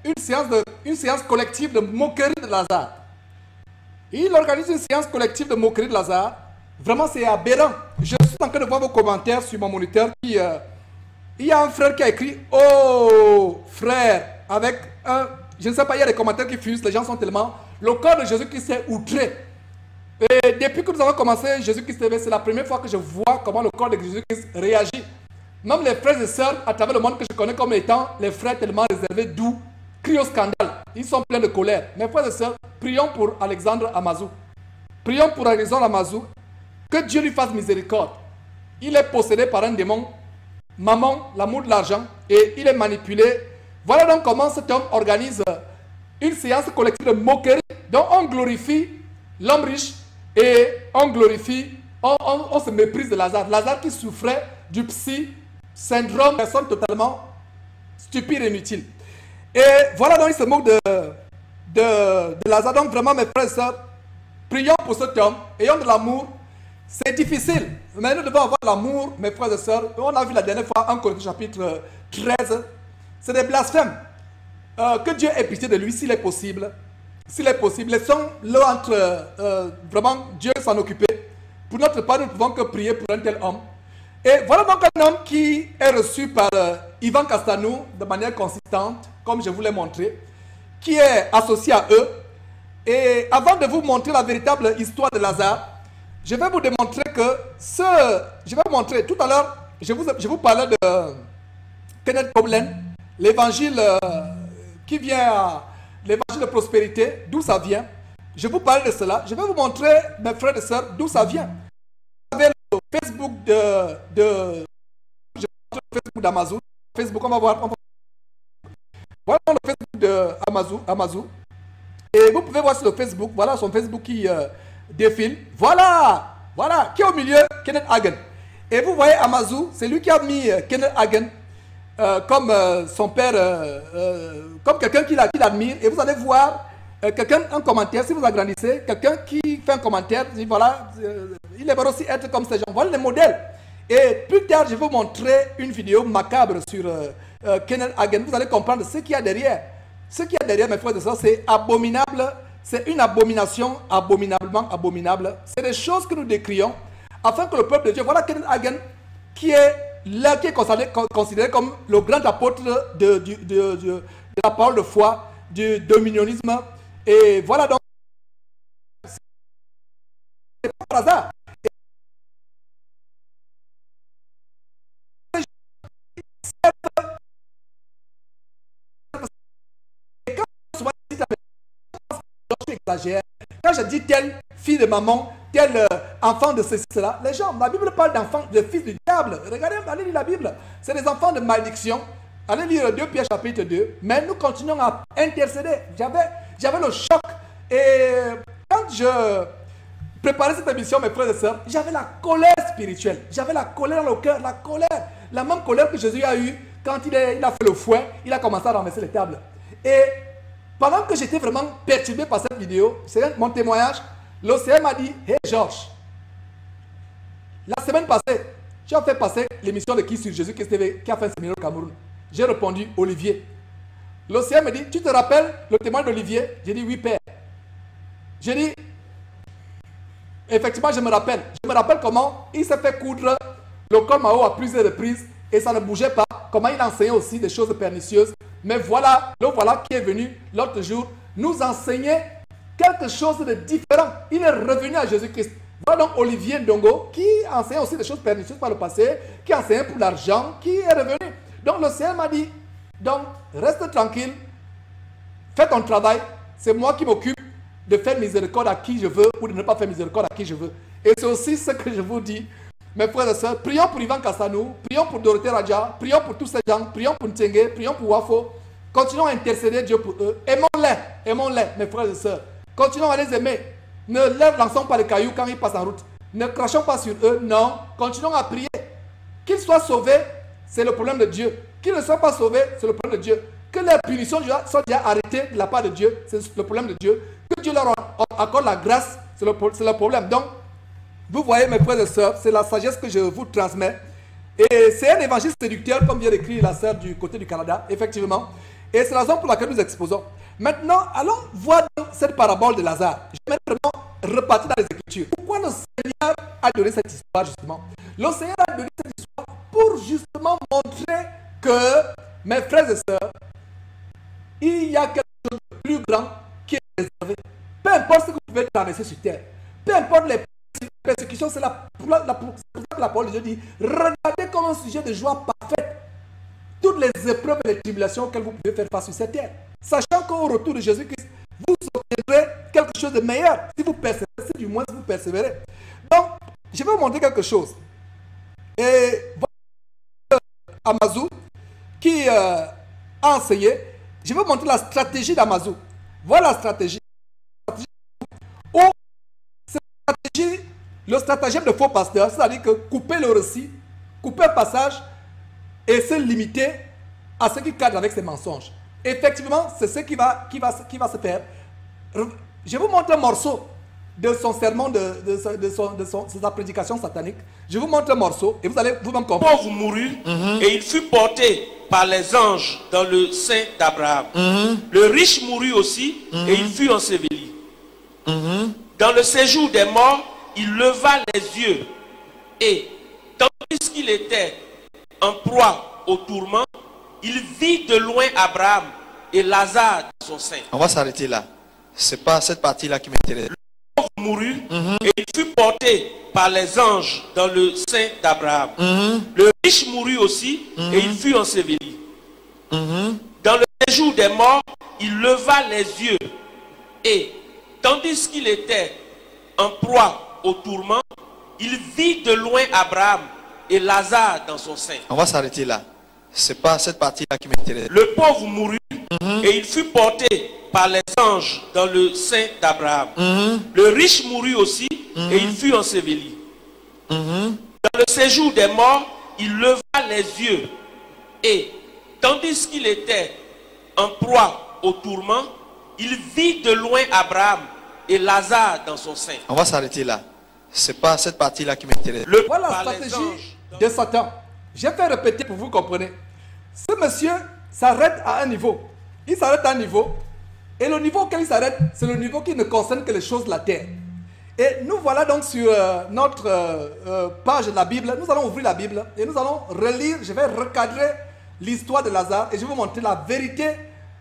une séance collective de moquerie de Lazare. Il organise une séance collective de moquerie de Lazare. Vraiment, c'est aberrant. Je suis en train de voir vos commentaires sur mon moniteur. Il y a un frère qui a écrit « Oh, frère !» avec un... Je ne sais pas, il y a des commentaires qui fusent. Les gens sont tellement... Le corps de Jésus qui s'est outré. Et depuis que nous avons commencé Jésus-Christ TV, c'est la première fois que je vois comment le corps de Jésus-Christ réagit. Même les frères et sœurs à travers le monde que je connais comme étant les frères tellement réservés, doux, crient au scandale. Ils sont pleins de colère. Mes frères et sœurs, prions pour Alexandre Amazou. Prions pour Alexandre Amazou. Que Dieu lui fasse miséricorde. Il est possédé par un démon, maman, l'amour de l'argent, et il est manipulé. Voilà donc comment cet homme organise une séance collective de moquerie. Donc on glorifie l'homme riche et on glorifie, on se méprise de Lazare. Lazare qui souffrait du syndrome, personne totalement stupide et inutile. Et voilà donc il se moque de Lazare. Donc vraiment mes frères et sœurs, prions pour cet homme, ayons de l'amour. C'est difficile, mais nous devons avoir l'amour, mes frères et sœurs. On a vu la dernière fois en Corinthiens chapitre 13, c'est des blasphèmes. Que Dieu ait pitié de lui s'il est possible. S'il est possible, laissons-le entre vraiment Dieu s'en occuper. Pour notre part, nous ne pouvons que prier pour un tel homme. Et voilà donc un homme qui est reçu par Ivan Castanou de manière consistante, comme je vous l'ai montré, qui est associé à eux. Et avant de vous montrer la véritable histoire de Lazare, je vais vous démontrer que je vais vous montrer, tout à l'heure, je vous parlais de Kenneth Copeland, l'évangile qui vient, l'évangile de prospérité, d'où ça vient. Je vous parle de cela. Je vais vous montrer, mes frères et sœurs, d'où ça vient. Vous avez le Facebook je montre le Facebook d'Amazon. Facebook, on va voir. Voilà le Facebook d'Amazon. Et vous pouvez voir sur le Facebook, voilà son Facebook qui défile. Voilà, qui est au milieu, Kenneth Hagin. Et vous voyez Amazon, c'est lui qui a mis Kenneth Hagin comme son père, comme quelqu'un qui l'admire. Et vous allez voir un commentaire, si vous agrandissez, quelqu'un qui fait un commentaire, dit voilà, il aimerait aussi être comme ces gens. Voilà les modèles. Et plus tard, je vais vous montrer une vidéo macabre sur Kenneth Hagin. Vous allez comprendre ce qu'il y a derrière. Ce qu'il y a derrière, mes frères et sœurs, c'est abominable. C'est une abomination, abominablement abominable. C'est des choses que nous décrions afin que le peuple de Dieu, voilà Kenneth Hagin qui est là, qui est considéré comme le grand apôtre de la parole de foi, du dominionisme. Et voilà donc, c'est pas par hasard. Et quand j'exagère, quand je dis telle fille de maman, tel enfant de ceci, cela, les gens, la Bible parle d'enfants, de fils du diable. Regardez, allez lire la Bible. C'est des enfants de malédiction. Allez lire 2 Pierre chapitre 2. Mais nous continuons à intercéder. J'avais le choc. Et quand je préparais cette émission, mes frères et sœurs, j'avais la colère spirituelle. J'avais la colère dans le cœur, la colère. La même colère que Jésus a eue quand il a fait le fouet, il a commencé à renverser les tables. Et pendant que j'étais vraiment perturbé par cette vidéo, c'est mon témoignage, l'OCM m'a dit, hey Georges, la semaine passée, tu as fait passer l'émission de qui sur Jésus-Christ TV qui a fait un séminaire au Cameroun. J'ai répondu, Olivier. L'OCM me dit, tu te rappelles le témoignage d'Olivier? J'ai dit, oui père. J'ai dit, effectivement je me rappelle. Je me rappelle comment il s'est fait coudre le col Mao à plusieurs reprises et ça ne bougeait pas. Comment il enseignait aussi des choses pernicieuses. Mais voilà, le voilà qui est venu l'autre jour nous enseigner quelque chose de différent. Il est revenu à Jésus-Christ. Voilà donc Olivier Ndongo qui enseignait aussi des choses pernicieuses par le passé, qui enseignait pour l'argent, qui est revenu. Donc le Seigneur m'a dit, donc reste tranquille, fais ton travail, c'est moi qui m'occupe de faire miséricorde à qui je veux ou de ne pas faire miséricorde à qui je veux. Et c'est aussi ce que je vous dis, mes frères et sœurs, prions pour Ivan Kassanou, prions pour Dorothée Raja, prions pour tous ces gens, prions pour Ntenge, prions pour Wafo. Continuons à intercéder Dieu pour eux. Aimons-les, mes frères et sœurs. Continuons à les aimer. Ne leur lançons pas les cailloux quand ils passent en route. Ne crachons pas sur eux, non. Continuons à prier. Qu'ils soient sauvés, c'est le problème de Dieu. Qu'ils ne soient pas sauvés, c'est le problème de Dieu. Que leurs punitions soient déjà arrêtées de la part de Dieu, c'est le problème de Dieu. Que Dieu leur accorde la grâce, c'est le problème. Donc, vous voyez mes frères et sœurs, c'est la sagesse que je vous transmets. Et c'est un évangile séducteur, comme vient d'écrire la sœur du côté du Canada, effectivement. Et c'est la raison pour laquelle nous exposons. Maintenant, allons voir cette parabole de Lazare. Je vais vraiment repartir dans les Écritures. Pourquoi le Seigneur a donné cette histoire, justement? Le Seigneur a donné cette histoire pour justement montrer que, mes frères et sœurs, il y a quelque chose de plus grand qui est réservé. Peu importe ce que vous pouvez traverser sur terre, peu importe les persécutions, c'est pour ça que la parole de Dieu dit, regardez comme un sujet de joie parfaite toutes les épreuves et les tribulations auxquelles vous pouvez faire face sur cette terre. Sachant qu'au retour de Jésus-Christ, vous obtiendrez quelque chose de meilleur si vous persévérez, si du moins vous persévérez. Donc, je vais vous montrer quelque chose. Et voilà Amazou qui a enseigné. Je vais vous montrer la stratégie d'Amazou. Voilà la stratégie. Le stratagème de faux pasteur, c'est-à-dire que couper le récit, couper un passage et se limiter à ce qui cadre avec ses mensonges. Effectivement, c'est ce qui va se faire. Je vous montre un morceau de son sermon, de sa prédication satanique. Je vous montre un morceau et vous allez vous-même comprendre. Le pauvre mourut et il fut porté par les anges dans le sein d'Abraham. Le riche mourut aussi et il fut enseveli. Dans le séjour des morts, il leva les yeux et, tandis qu'il était en proie au tourment, il vit de loin Abraham et Lazare dans son sein. On va s'arrêter là. C'est pas cette partie-là qui m'intéresse. Le pauvre mourut et il fut porté par les anges dans le sein d'Abraham. Le riche mourut aussi et il fut enseveli. Dans le séjour des morts, il leva les yeux et, tandis qu'il était en proie au tourment, il vit de loin Abraham et Lazare dans son sein. On va s'arrêter là. C'est pas cette partie-là qui m'intéresse. Le pauvre mourut et il fut porté par les anges dans le sein d'Abraham. Le riche mourut aussi et il fut enseveli. Dans le séjour des morts, il leva les yeux et, tandis qu'il était en proie au tourment, il vit de loin Abraham et Lazare dans son sein. On va s'arrêter là. C'est pas cette partie-là qui m'intéresse. Voilà la stratégie de Satan. Je vais répéter pour vous comprendre. Ce monsieur s'arrête à un niveau. Il s'arrête à un niveau. Et le niveau auquel il s'arrête, c'est le niveau qui ne concerne que les choses de la terre. Et nous voilà donc sur notre page de la Bible. Nous allons ouvrir la Bible et nous allons relire. Je vais recadrer l'histoire de Lazare et je vais vous montrer la vérité,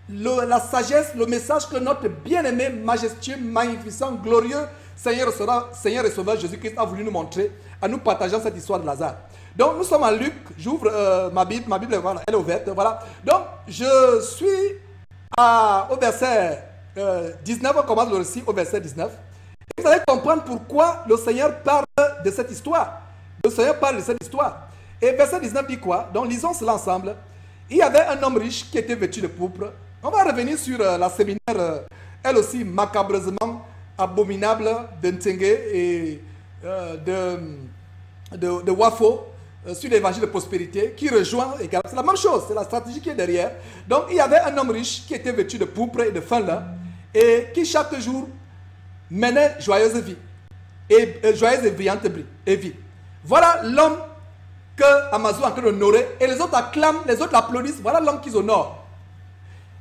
la sagesse, le message que notre bien-aimé, majestueux, magnificent, glorieux Seigneur et Sauveur Jésus-Christ a voulu nous montrer en nous partageant cette histoire de Lazare. Donc nous sommes à Luc, j'ouvre ma Bible voilà, elle est ouverte, voilà. Donc je suis au verset 19, on commence le récit au verset 19. Et vous allez comprendre pourquoi le Seigneur parle de cette histoire. Le Seigneur parle de cette histoire. Et verset 19 dit quoi? Donc lisons cela ensemble. Il y avait un homme riche qui était vêtu de pourpre. On va revenir sur la séminaire, elle aussi macabreusement abominable de Ntsenge et de Wafo sur l'évangile de prospérité qui rejoint également. C'est la même chose, c'est la stratégie qui est derrière. Donc il y avait un homme riche qui était vêtu de pourpre et de fin lin et qui chaque jour menait joyeuse vie et joyeuse et brillante vie. Voilà l'homme que Amazou est en train d'honorer et les autres acclament, les autres l'applaudissent. Voilà l'homme qu'ils honorent.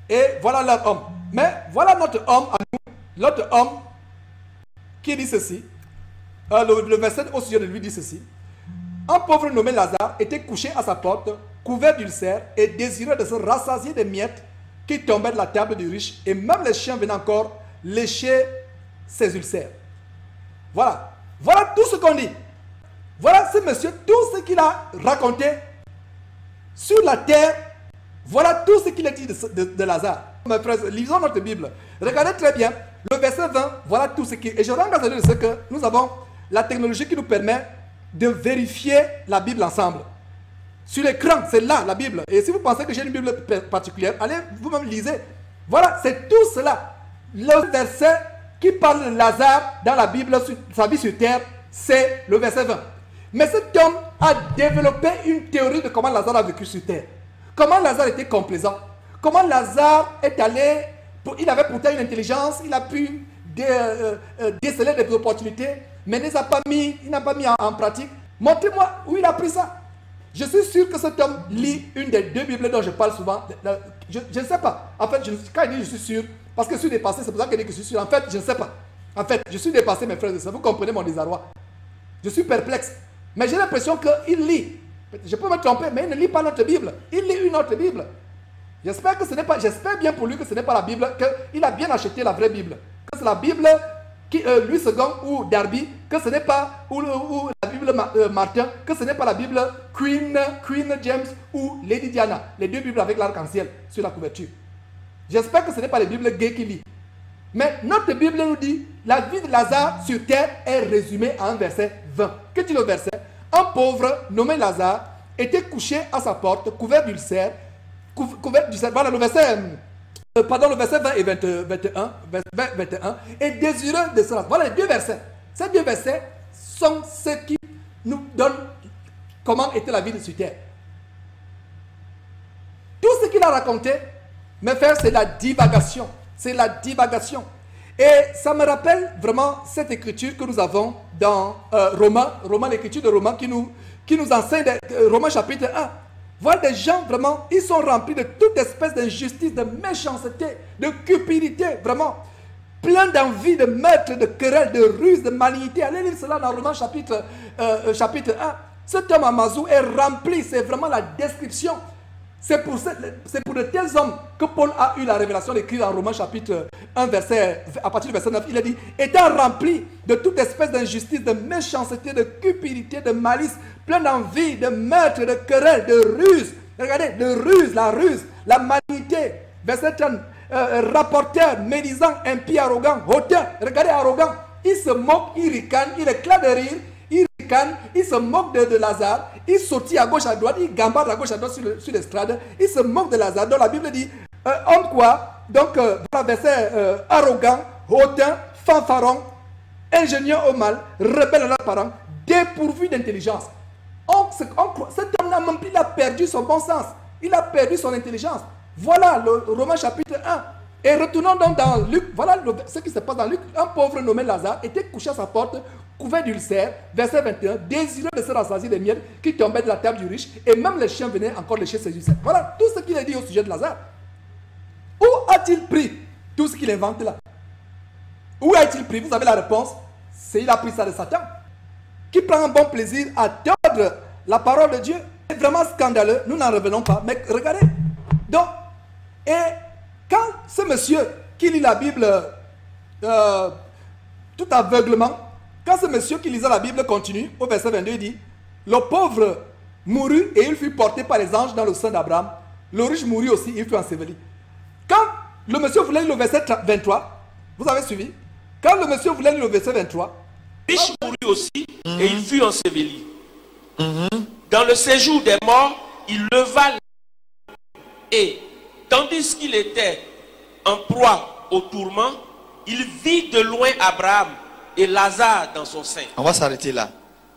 Et voilà leur homme. Mais voilà notre homme à nous, l'autre homme qui dit ceci. Le verset au sujet de lui dit ceci. Un pauvre nommé Lazare était couché à sa porte, couvert d'ulcères et désireux de se rassasier des miettes qui tombaient de la table du riche. Et même les chiens venaient encore lécher ses ulcères. Voilà. Voilà tout ce qu'on dit. Voilà ce monsieur, tout ce qu'il a raconté sur la terre. Voilà tout ce qu'il a dit de Lazare. Mes frères, lisons notre Bible. Regardez très bien. Le verset 20, voilà tout ce qui... Et je rends grâce à Dieu de ce que nous avons la technologie qui nous permet de vérifier la Bible ensemble. Sur l'écran, c'est là la Bible. Et si vous pensez que j'ai une Bible particulière, allez vous-même lisez. Voilà, c'est tout cela. Le verset qui parle de Lazare dans la Bible, sur sa vie sur terre, c'est le verset 20. Mais cet homme a développé une théorie de comment Lazare a vécu sur terre. Comment Lazare était complaisant. Comment Lazare est allé... Il avait pourtant une intelligence, il a pu déceler des opportunités, mais il n'a pas mis en pratique. Montrez-moi où il a pris ça. Je suis sûr que cet homme lit une des deux Bibles dont je parle souvent. Je ne sais pas. En fait, quand il dit je suis sûr, parce que je suis dépassé, c'est pour ça qu'il dit que je suis sûr. En fait, je ne sais pas. En fait, je suis dépassé, mes frères et sœurs. Vous comprenez mon désarroi. Je suis perplexe. Mais j'ai l'impression qu'il lit. Je peux me tromper, mais il ne lit pas notre Bible. Il lit une autre Bible. J'espère que ce n'est pas, j'espère bien pour lui que ce n'est pas la Bible, qu'il a bien acheté la vraie Bible. Que c'est la Bible Louis II ou Darby, que ce n'est pas, ou la Bible Martin, que ce n'est pas la Bible Queen James ou Lady Diana. Les deux Bibles avec l'arc-en-ciel sur la couverture. J'espère que ce n'est pas les Bibles gays qui lisent. Mais notre Bible nous dit, la vie de Lazare sur terre est résumée à un verset 20. Que dit le verset? Un pauvre nommé Lazare était couché à sa porte, couvert d'ulcères. Voilà le verset... le verset 20 et 21, et désireux de cela. Voilà les deux versets. Ces deux versets sont ceux qui nous donnent comment était la vie de sur terre. Tout ce qu'il a raconté, mes frères, c'est la divagation. C'est la divagation. Et ça me rappelle vraiment cette écriture que nous avons dans Romains, l'écriture de Romains qui nous enseigne, Romains chapitre 1. Voilà des gens vraiment, ils sont remplis de toute espèce d'injustice, de méchanceté, de cupidité, vraiment. Plein d'envie, de meurtre, de querelle, de ruse, de malignité. Allez lire cela dans Romains chapitre 1. Cet homme Amazou est rempli, c'est vraiment la description. C'est pour de tels hommes que Paul a eu la révélation d'écrire dans Romains chapitre 1, à partir du verset 9. Il a dit, étant rempli de toute espèce d'injustice, de méchanceté, de cupidité, de malice, plein d'envie, de meurtre, de querelle, de ruse. Regardez, de ruse, la malignité. Verset 30, rapporteur, médisant, impie, arrogant, hautain. Regardez, arrogant. Il se moque, il ricane, il éclate de rire. Il ricane, il se moque de Lazare, il sautille à gauche à droite, il gambarde à gauche à droite sur l'estrade, il se moque de Lazare. Donc la Bible dit, homme quoi? Donc voilà verset arrogant, hautain, fanfaron, ingénieur au mal, rebelle à leurs parents, dépourvu d'intelligence. Cet homme n'a même plus, il a perdu son bon sens, il a perdu son intelligence. Voilà le Romains chapitre 1. Et retournons donc dans Luc, voilà ce qui se passe dans Luc. Un pauvre nommé Lazare était couché à sa porte, couvert d'ulcères, verset 21, désireux de se rassasier des miettes qui tombaient de la table du riche, et même les chiens venaient encore lécher ses ulcères. Voilà tout ce qu'il a dit au sujet de Lazare. Où a-t-il pris tout ce qu'il invente là? Où a-t-il pris? Vous avez la réponse. C'est il a pris ça de Satan, qui prend un bon plaisir à tordre la parole de Dieu. C'est vraiment scandaleux, nous n'en revenons pas. Mais regardez, donc, et quand ce monsieur qui lit la Bible tout aveuglement, quand ce monsieur qui lisait la Bible continue, au verset 22, il dit, le pauvre mourut et il fut porté par les anges dans le sein d'Abraham. Le riche mourut aussi, il fut enseveli. Quand le monsieur voulait lire le verset 23, vous avez suivi? Quand le monsieur voulait lire le verset 23, le riche mourut aussi et il fut enseveli. Dans le séjour des morts, il leva et, tandis qu'il était en proie au tourment, il vit de loin Abraham et Lazare dans son sein. On va s'arrêter là.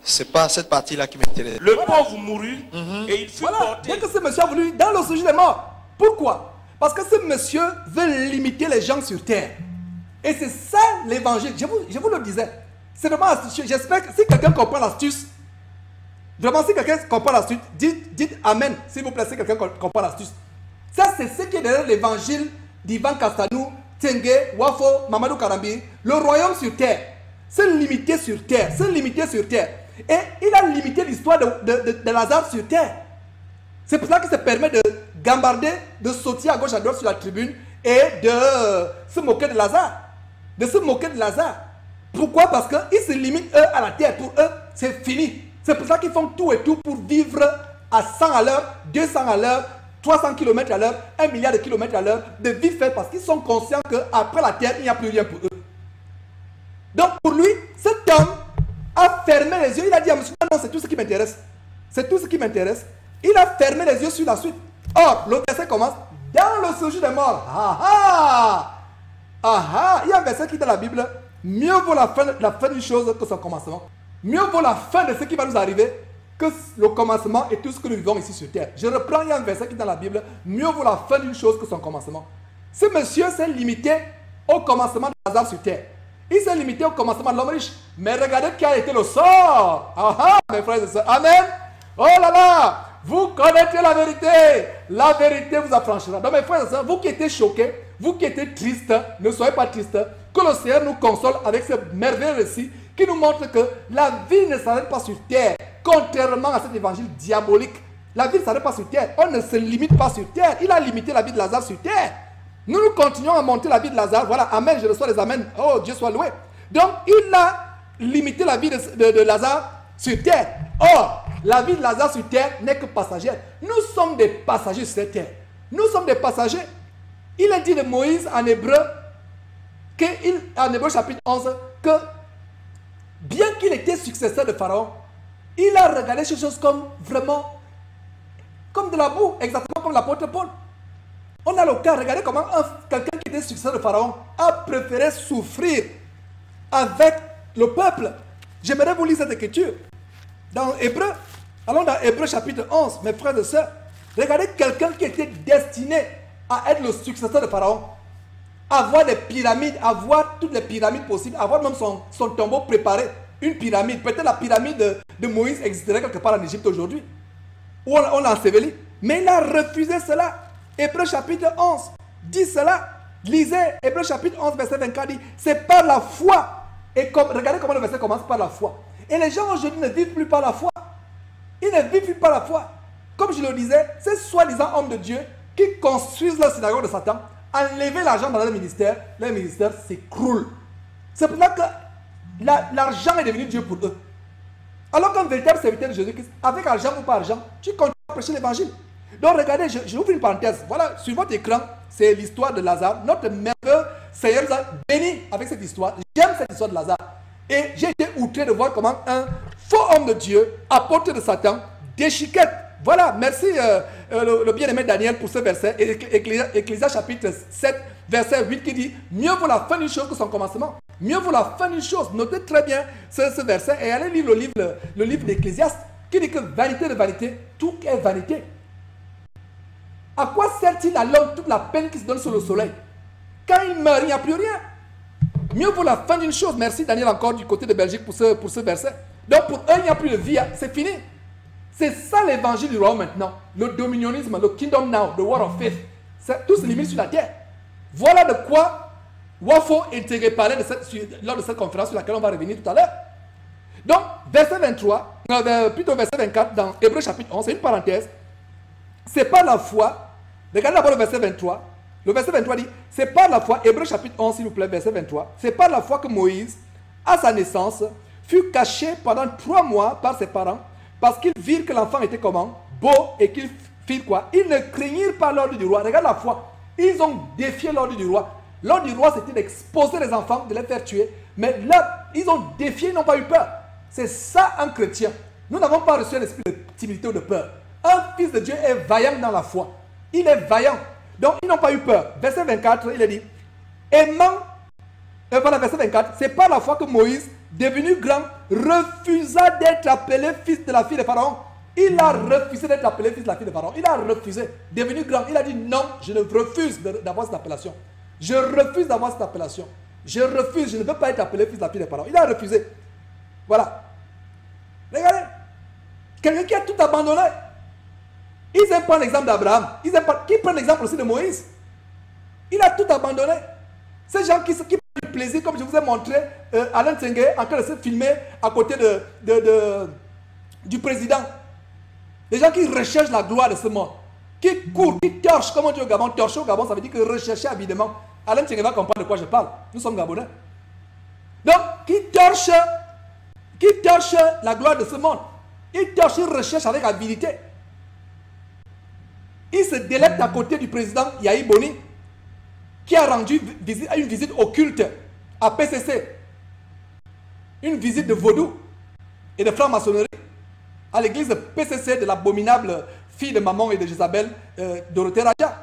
C'est pas cette partie-là qui m'intéresse. Le pauvre mourut et il fut porté. Dès que ce monsieur a voulu dans le séjour des morts. Pourquoi? Parce que ce monsieur veut limiter les gens sur terre. Et c'est ça l'évangile. Je vous le disais. C'est vraiment astucieux. J'espère que si quelqu'un comprend l'astuce, vraiment si quelqu'un comprend l'astuce, dites Amen. S'il vous plaît, si quelqu'un comprend l'astuce. Ça, c'est ce qui est derrière l'évangile d'Ivan Castanou, Tengue, Wafo, Mamadou Karambi. Le royaume sur terre. C'est limité sur terre. C'est limité sur terre. Et il a limité l'histoire de Lazare sur terre. C'est pour ça qu'il se permet de gambarder, de sauter à gauche à droite sur la tribune et de se moquer de Lazare. De se moquer de Lazare. Pourquoi? Parce qu'ils se limitent eux à la terre. Pour eux, c'est fini. C'est pour ça qu'ils font tout et tout pour vivre à 100 à l'heure, 200 à l'heure, 300 km à l'heure, 1 milliard de kilomètres à l'heure, de vivre fait parce qu'ils sont conscients qu'après la terre, il n'y a plus rien pour eux. Donc pour lui, cet homme a fermé les yeux. Il a dit à monsieur, non, c'est tout ce qui m'intéresse. C'est tout ce qui m'intéresse. Il a fermé les yeux sur la suite. Or, le verset commence, dans le séjour des morts. Il y a un verset qui est dans la Bible, mieux vaut la fin d'une chose que son commencement. Mieux vaut la fin de ce qui va nous arriver que le commencement et tout ce que nous vivons ici sur terre. Je reprends, il y a un verset qui est dans la Bible, mieux vaut la fin d'une chose que son commencement. Ce monsieur s'est limité au commencement de Lazare sur terre. Il s'est limité au commencement de l'homme riche. Mais regardez quel a été le sort. Mes frères et sœurs. Amen. Oh là là. Vous connaîtrez la vérité. La vérité vous affranchira. Donc mes frères et sœurs, vous qui êtes choqués, vous qui êtes tristes, ne soyez pas tristes. Que le Seigneur nous console avec ce merveilleux récit qui nous montre que la vie ne s'arrête pas sur terre. Contrairement à cet évangile diabolique. La vie ne s'arrête pas sur terre. On ne se limite pas sur terre. Il a limité la vie de Lazare sur terre. Nous continuons à monter la vie de Lazare. Voilà, amen, je reçois les amens. Oh, Dieu soit loué. Donc, il a limité la vie de Lazare sur terre. Or, la vie de Lazare sur terre n'est que passagère. Nous sommes des passagers sur cette terre. Nous sommes des passagers. Il est dit de Moïse en Hébreu, en Hébreu chapitre 11, que bien qu'il était successeur de Pharaon, il a regardé ces choses comme vraiment, comme de la boue, exactement comme l'apôtre Paul. On a le cas, regardez comment quelqu'un qui était successeur de Pharaon a préféré souffrir avec le peuple. J'aimerais vous lire cette écriture. Dans Hébreu, allons dans Hébreu chapitre 11, mes frères et sœurs. Regardez quelqu'un qui était destiné à être le successeur de Pharaon. Avoir des pyramides, avoir toutes les pyramides possibles, avoir même son tombeau préparé. Une pyramide, peut-être la pyramide de Moïse existerait quelque part en Égypte aujourd'hui. Où on l'a enseveli. Mais il a refusé cela. Hébreu chapitre 11 dit cela. Lisez Hébreu chapitre 11 verset 24 dit, c'est par la foi. Et regardez comment le verset commence, par la foi. Et les gens aujourd'hui ne vivent plus par la foi. Ils ne vivent plus par la foi. Comme je le disais, ces soi-disant hommes de Dieu qui construisent la synagogue de Satan, enlever l'argent dans leur ministère s'écroule. C'est pour ça que l'argent est devenu Dieu pour eux. Alors qu'un véritable serviteur de Jésus-Christ, avec argent ou pas argent, tu continues à prêcher l'évangile. Donc regardez, je ouvre une parenthèse. Voilà, sur votre écran, c'est l'histoire de Lazare. Notre merveilleux Seigneur nous a bénis avec cette histoire. J'aime cette histoire de Lazare. Et j'ai été outré de voir comment un faux homme de Dieu, apôtre de Satan, déchiquette. Voilà, merci le bien-aimé Daniel pour ce verset. Ecclésiaste chapitre 7, verset 8 qui dit, mieux vaut la fin d'une chose que son commencement. Mieux vaut la fin d'une chose. Notez très bien ce verset et allez lire le livre d'Ecclésiaste qui dit que vanité de vanité, tout est vanité. À quoi sert-il à l'homme toute la peine qui se donne sur le soleil? Quand il meurt, il n'y a plus rien. Mieux vaut la fin d'une chose. Merci Daniel encore du côté de Belgique pour ce verset. Donc pour eux, il n'y a plus de vie. C'est fini. C'est ça l'évangile du roi maintenant. Le dominionnisme, le kingdom now, the war of faith. Tout se limite sur la terre. Voilà de quoi Wafo était parlé lors de cette conférence sur laquelle on va revenir tout à l'heure. Donc, verset 23, plutôt verset 24 dans Hébreu chapitre 11, c'est une parenthèse. C'est par la foi. Regardez d'abord le verset 23. Le verset 23 dit, c'est par la foi, Hébreu chapitre 11 s'il vous plaît, verset 23. C'est par la foi que Moïse, à sa naissance, fut caché pendant 3 mois par ses parents, parce qu'ils virent que l'enfant était comment? Beau, et qu'ils firent quoi? Ils ne craignirent pas l'ordre du roi. Regarde la foi. Ils ont défié l'ordre du roi. L'ordre du roi, c'était d'exposer les enfants, de les faire tuer. Mais là, ils ont défié, ils n'ont pas eu peur. C'est ça un chrétien. Nous n'avons pas reçu un esprit de timidité ou de peur. Un fils de Dieu est vaillant dans la foi. Il est vaillant. Donc, ils n'ont pas eu peur. Verset 24, il est dit, aimant, voilà, verset 24, c'est par la foi que Moïse, devenu grand, refusa d'être appelé fils de la fille de Pharaon. Il a refusé d'être appelé fils de la fille de Pharaon. Il a refusé. Devenu grand, il a dit non, je ne refuse d'avoir cette appellation. Je refuse d'avoir cette appellation. Je refuse, je ne veux pas être appelé fils de la fille de Pharaon. Il a refusé. Voilà. Regardez. Quelqu'un qui a tout abandonné. Ils aiment prendre l'exemple d'Abraham. Qui prennent l'exemple aussi de Moïse. Il a tout abandonné. Ces gens qui prennent du plaisir, comme je vous ai montré, Alain Tsengue en train de se filmer à côté du président. Les gens qui recherchent la gloire de ce monde. Qui courent, qui torchent, comme on dit au Gabon. Torcher au Gabon, ça veut dire que rechercher avidement. Alain Tsengue va comprendre de quoi je parle. Nous sommes Gabonais. Donc, qui torchent la gloire de ce monde. Ils torchent, ils recherchent avec avidité. Il se délecte à côté du président Yahi Boni, qui a rendu une visite occulte à PCC. Une visite de vaudou et de franc-maçonnerie à l'église de PCC de l'abominable fille de Maman et de Jézabel, Dorothée Raja.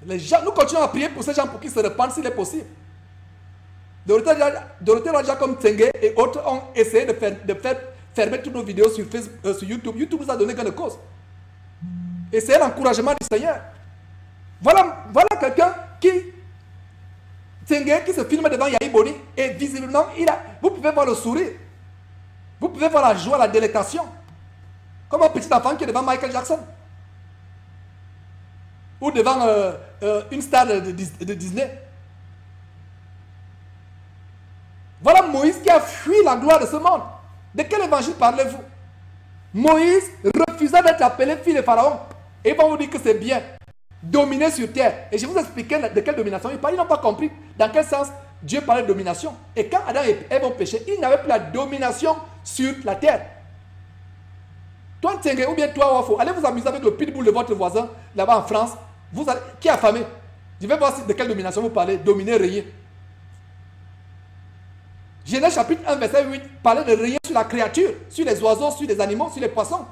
Nous continuons à prier pour ces gens pour qu'ils se repentent s'il est possible. Dorothée Raja comme Tsengue et autres ont essayé de faire fermer toutes nos vidéos sur YouTube. YouTube nous a donné gain de cause. Et c'est l'encouragement du Seigneur. Voilà quelqu'un qui se filme devant Yahi Boni et visiblement, vous pouvez voir le sourire. Vous pouvez voir la joie, la délectation. Comme un petit enfant qui est devant Michael Jackson. Ou devant une star de Disney. Voilà Moïse qui a fui la gloire de ce monde. De quel évangile parlez-vous? Moïse refusa d'être appelé fils de Pharaon. Et ils vont vous dire que c'est bien. Dominer sur terre. Et je vous expliquais de quelle domination il parle. Ils n'ont pas compris dans quel sens Dieu parlait de domination. Et quand Adam et Ève ont péché, ils n'avaient plus la domination sur la terre. Toi, Ntsenge, ou bien toi, Wafo, allez vous amuser avec le pitbull de votre voisin, là-bas en France, qui est affamé. Je vais voir de quelle domination vous parlez. Dominer, régner. Genèse chapitre 1, verset 8, parlait de régner sur la créature, sur les oiseaux, sur les animaux, sur les poissons.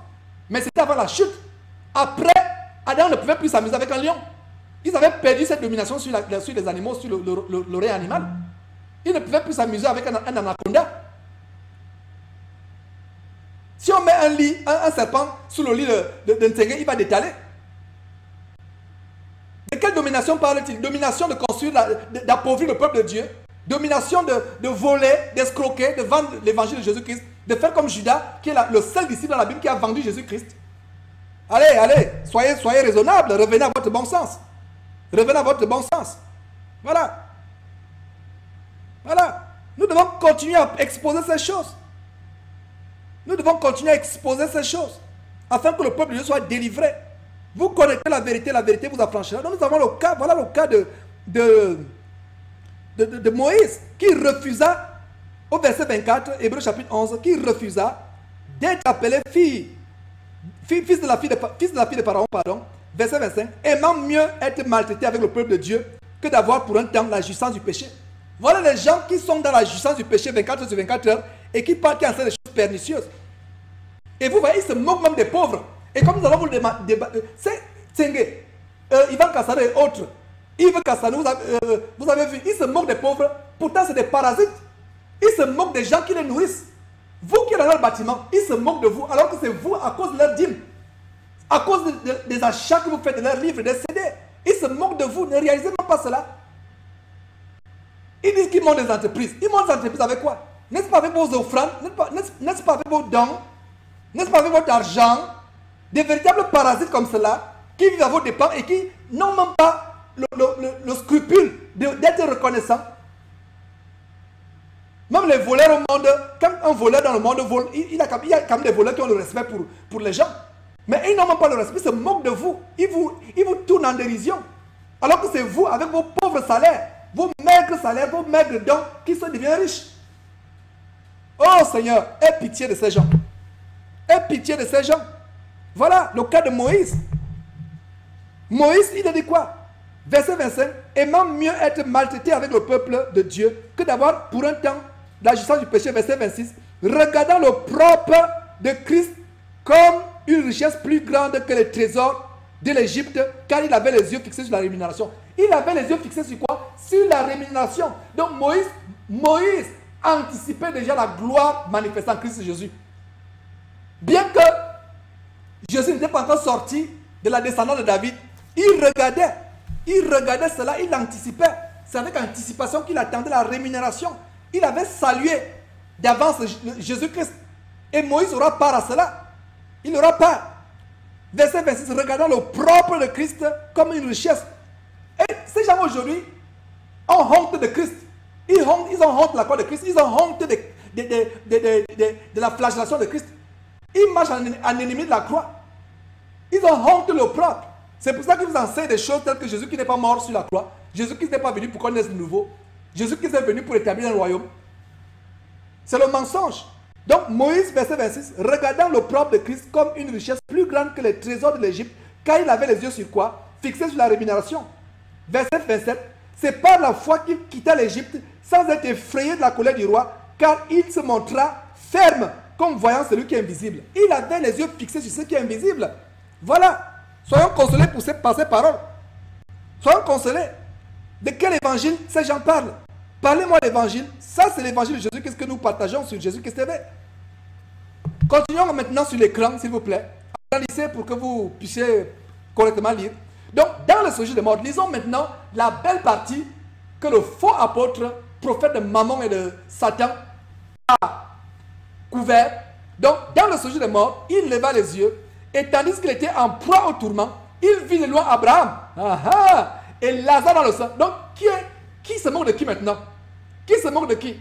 Mais c'était avant la chute. Après, Adam ne pouvait plus s'amuser avec un lion. Ils avaient perdu cette domination sur les animaux, sur le règne animal. Ils ne pouvaient plus s'amuser avec un anaconda. Si on met un serpent sous le lit de Ntsenge, il va détaler. De quelle domination parle-t-il? Domination de construire, d'appauvrir le peuple de Dieu. Domination de voler, d'escroquer, de vendre l'évangile de Jésus-Christ. De faire comme Judas, qui est le seul disciple dans la Bible qui a vendu Jésus-Christ. Allez, soyez raisonnables, revenez à votre bon sens. Revenez à votre bon sens. Voilà. Voilà. Nous devons continuer à exposer ces choses. Nous devons continuer à exposer ces choses. Afin que le peuple de Dieu soit délivré. Vous connaissez la vérité vous affranchira. Donc nous avons le cas, voilà le cas de Moïse, qui refusa, au verset 24, Hébreux chapitre 11, qui refusa d'être appelé fils de la fille de Pharaon, verset 25, aimant mieux être maltraité avec le peuple de Dieu que d'avoir pour un temps la jouissance du péché. Voilà les gens qui sont dans la jouissance du péché 24 sur 24 heures et qui parlent, qui enseignent des choses pernicieuses. Et vous voyez, ils se moquent même des pauvres. Et comme nous allons vous le débattre, c'est Ntsenge, Ivan Kassano et autres, Yves Kassano, vous avez vu, ils se moquent des pauvres, pourtant c'est des parasites. Ils se moquent des gens qui les nourrissent. Vous qui êtes dans leur bâtiment, ils se moquent de vous, alors que c'est vous à cause de leur dîme, à cause des achats que vous faites de leurs livres, des CD. Ils se moquent de vous, ne réalisez même pas cela. Ils disent qu'ils montent des entreprises. Ils montent des entreprises avec quoi? N'est-ce pas avec vos offrandes? N'est-ce pas avec vos dons? N'est-ce pas avec votre argent? Des véritables parasites comme cela, qui vivent à vos dépens et qui n'ont même pas le scrupule d'être reconnaissants. Même les voleurs au monde, quand un voleur dans le monde vole, il y a quand même des voleurs qui ont le respect pour les gens. Mais ils n'ont même pas le respect, ils se moquent de vous. Ils vous tournent en dérision. Alors que c'est vous, avec vos pauvres salaires, vos maigres salaires, vos maigres dons, qui se deviennent riches. Oh Seigneur, aie pitié de ces gens. Aie pitié de ces gens. Voilà le cas de Moïse. Moïse, il a dit quoi? Verset 25, aimant mieux être maltraité avec le peuple de Dieu que d'avoir pour un temps la jouissance du péché. Verset 26, regardant le propre de Christ comme une richesse plus grande que les trésors de l'Égypte, car il avait les yeux fixés sur la rémunération. Il avait les yeux fixés sur quoi? Sur la rémunération. Donc Moïse anticipait déjà la gloire manifestée en Christ Jésus. Bien que Jésus n'était pas encore sorti de la descendance de David, il regardait cela, il anticipait. C'est avec anticipation qu'il attendait la rémunération. Il avait salué d'avance Jésus-Christ. Et Moïse aura part à cela. Il aura part. Verset 26, regardant le propre de Christ comme une richesse. Et ces gens aujourd'hui ont honte de Christ. Ils ont honte de la croix de Christ. Ils ont honte de la flagellation de Christ. Ils marchent en ennemi de la croix. Ils ont honte de le propre. C'est pour ça qu'ils vous enseignent des choses telles que Jésus qui n'est pas mort sur la croix. Jésus qui n'est pas venu pour qu'on naisse de nouveau. Jésus qui est venu pour établir un royaume. C'est le mensonge. Donc Moïse, verset 26, regardant le propre de Christ comme une richesse plus grande que les trésors de l'Égypte, car il avait les yeux sur quoi? Fixés sur la rémunération. Verset 27, c'est par la foi qu'il quitta l'Égypte sans être effrayé de la colère du roi, car il se montra ferme comme voyant celui qui est invisible. Il avait les yeux fixés sur ce qui est invisible. Voilà. Soyons consolés par ces paroles. Soyons consolés. De quel évangile ces gens parlent? Parlez-moi d'évangile. Ça, c'est l'évangile de Jésus. Qu'est-ce que nous partageons sur Jésus-Christ TV? Continuons maintenant sur l'écran, s'il vous plaît. Analysez pour que vous puissiez correctement lire. Donc, dans le sujet de mort, lisons maintenant la belle partie que le faux apôtre, prophète de Mammon et de Satan, a couvert. Donc, dans le sujet de mort, il leva les yeux. Et tandis qu'il était en proie au tourment, il vit de loin Abraham. Et Lazare dans le sang. Donc, qui se moque de qui maintenant? Qui se moque de qui?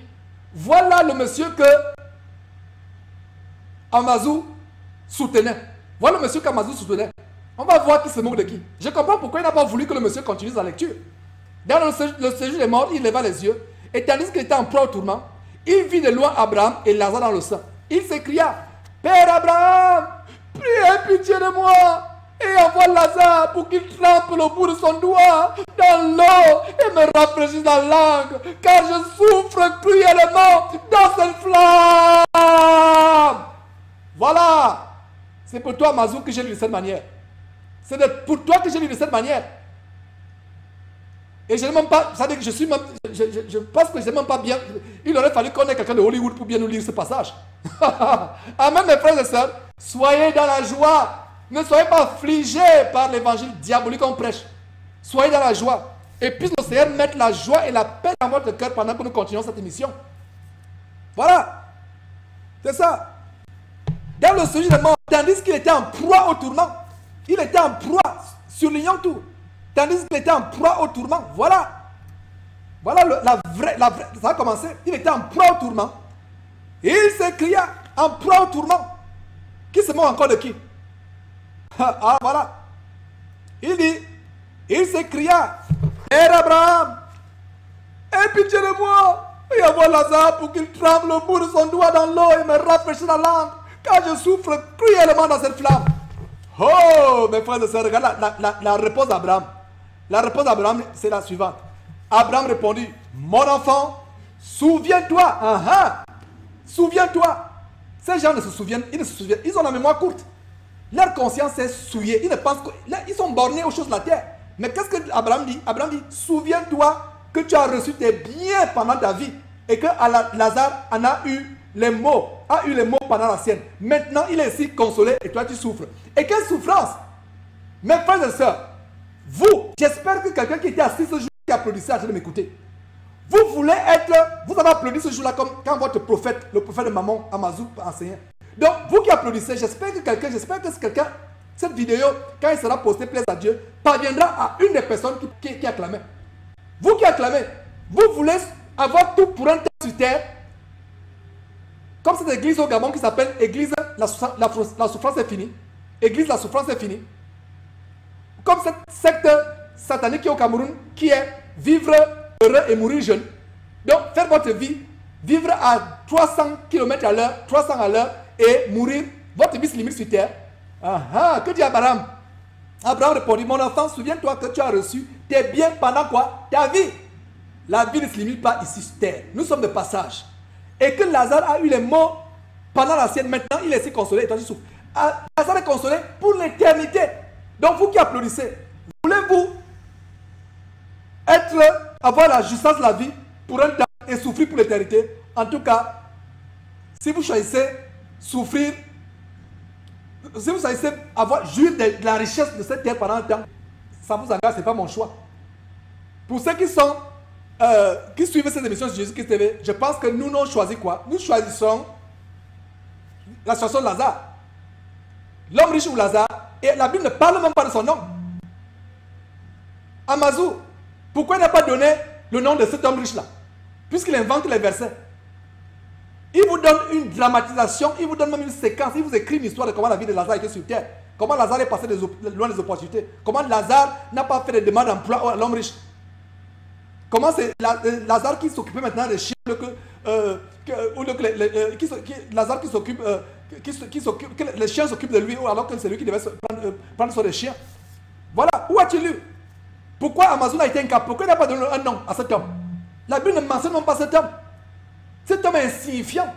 Voilà le monsieur que Amazou soutenait. Voilà le monsieur qu'Amazou soutenait. On va voir qui se moque de qui. Je comprends pourquoi il n'a pas voulu que le monsieur continue sa lecture. Dans le séjour des morts, il leva les yeux. Et tandis qu'il était en proie au tourment, il vit de loin Abraham et Lazare dans le sang. Il s'écria, Père Abraham, prie pitié de moi et envoie Lazare pour qu'il trempe le bout de son doigt dans l'eau et me rafraîchisse la langue, car je souffre cruellement dans cette flamme. Voilà. C'est pour toi, Mazou, que j'ai lu de cette manière. C'est pour toi que j'ai lu de cette manière. Et je n'ai même pas, ça veut dire que je suis même, je pense que je n'ai même pas bien. Il aurait fallu qu'on ait quelqu'un de Hollywood pour bien nous lire ce passage. Amen, mes frères et sœurs. Soyez dans la joie. Ne soyez pas affligés par l'évangile diabolique qu'on prêche. Soyez dans la joie. Et puisse le Seigneur mettre la joie et la paix dans votre cœur pendant que nous continuons cette émission. Voilà. C'est ça. Dans le sujet de mort, tandis qu'il était en proie au tourment, il était en proie, surlignons tout. Tandis qu'il était en proie au tourment, voilà. Voilà la vraie, ça a commencé. Il était en proie au tourment. Et il s'écria en proie au tourment. Qui se moque encore de qui? Ah, voilà. Il dit, il s'écria, Père Abraham, aie pitié de moi, et envoie Lazare pour qu'il tremble le bout de son doigt dans l'eau et me rafraîchisse la langue, car je souffre cruellement dans cette flamme. Oh, mes frères et sœurs, regarde la réponse d'Abraham. La réponse d'Abraham, c'est la suivante. Abraham répondit, mon enfant, souviens-toi, souviens-toi. Ces gens ne se souviennent, ils ont la mémoire courte. Leur conscience est souillée. Ils ne pensent que, là, ils sont bornés aux choses de la terre. Mais qu'est-ce que Abraham dit? Abraham dit, souviens-toi que tu as reçu tes biens pendant ta vie et que Lazare en a eu les maux, pendant la sienne. Maintenant, il est ici consolé et toi tu souffres. Et quelle souffrance! Mes frères et sœurs, vous, j'espère que quelqu'un qui était assis ce jour qui applaudissait a de m'écouter. Vous voulez être, vous avez applaudi ce jour-là comme quand votre prophète, le prophète de Maman Amazou enseignait. Donc, vous qui applaudissez, j'espère que quelqu'un, cette vidéo, quand il sera posté, plaise à Dieu, parviendra à une des personnes qui acclamait. Vous qui acclamez, vous voulez avoir tout pour un temps sur terre, comme cette église au Gabon qui s'appelle Église la souffrance est finie. Église la souffrance est finie. Comme cette secte satanique qui est au Cameroun, qui est vivre heureux et mourir jeune. Donc, faire votre vie, vivre à 300 km à l'heure, 300 à l'heure, et mourir, votre vie se limite sur terre. Que dit Abraham? Abraham répondit, mon enfant, souviens-toi que tu as reçu tes biens pendant quoi? Ta vie. La vie ne se limite pas ici sur terre. Nous sommes de passage. Et que Lazare a eu les maux pendant la sienne. Maintenant, il est ici consolé et toi tu souffres. Lazare est consolé pour l'éternité. Donc vous qui applaudissez, voulez-vous avoir la justesse de la vie pour un temps et souffrir pour l'éternité? En tout cas, si vous choisissez souffrir, si vous choisissez jouir de la richesse de cette terre pendant un temps, ça vous engage, ce n'est pas mon choix. Pour ceux qui suivent cette émission sur Jésus-Christ TV, je pense que nous n'avons choisi quoi? Nous choisissons la situation de Lazare. L'homme riche ou Lazare, et la Bible ne parle même pas de son nom. Amazou, pourquoi il n'a pas donné le nom de cet homme riche-là? Puisqu'il invente les versets. Il vous donne une dramatisation, il vous donne même une séquence, il vous écrit une histoire de comment la vie de Lazare était sur terre. Comment Lazare est passé loin des opportunités. Comment Lazare n'a pas fait de demande d'emploi à l'homme riche. Comment c'est Lazare qui s'occupait maintenant des chiens, Lazare qui s'occupe, que les chiens s'occupent de lui alors que c'est lui qui devait prendre soin des chiens. Voilà, où as-tu lu? Pourquoi Amazon a été incapable? Pourquoi il n'a pas donné un nom à cet homme? La Bible ne mentionne même pas cet homme. Cet homme est insignifiant.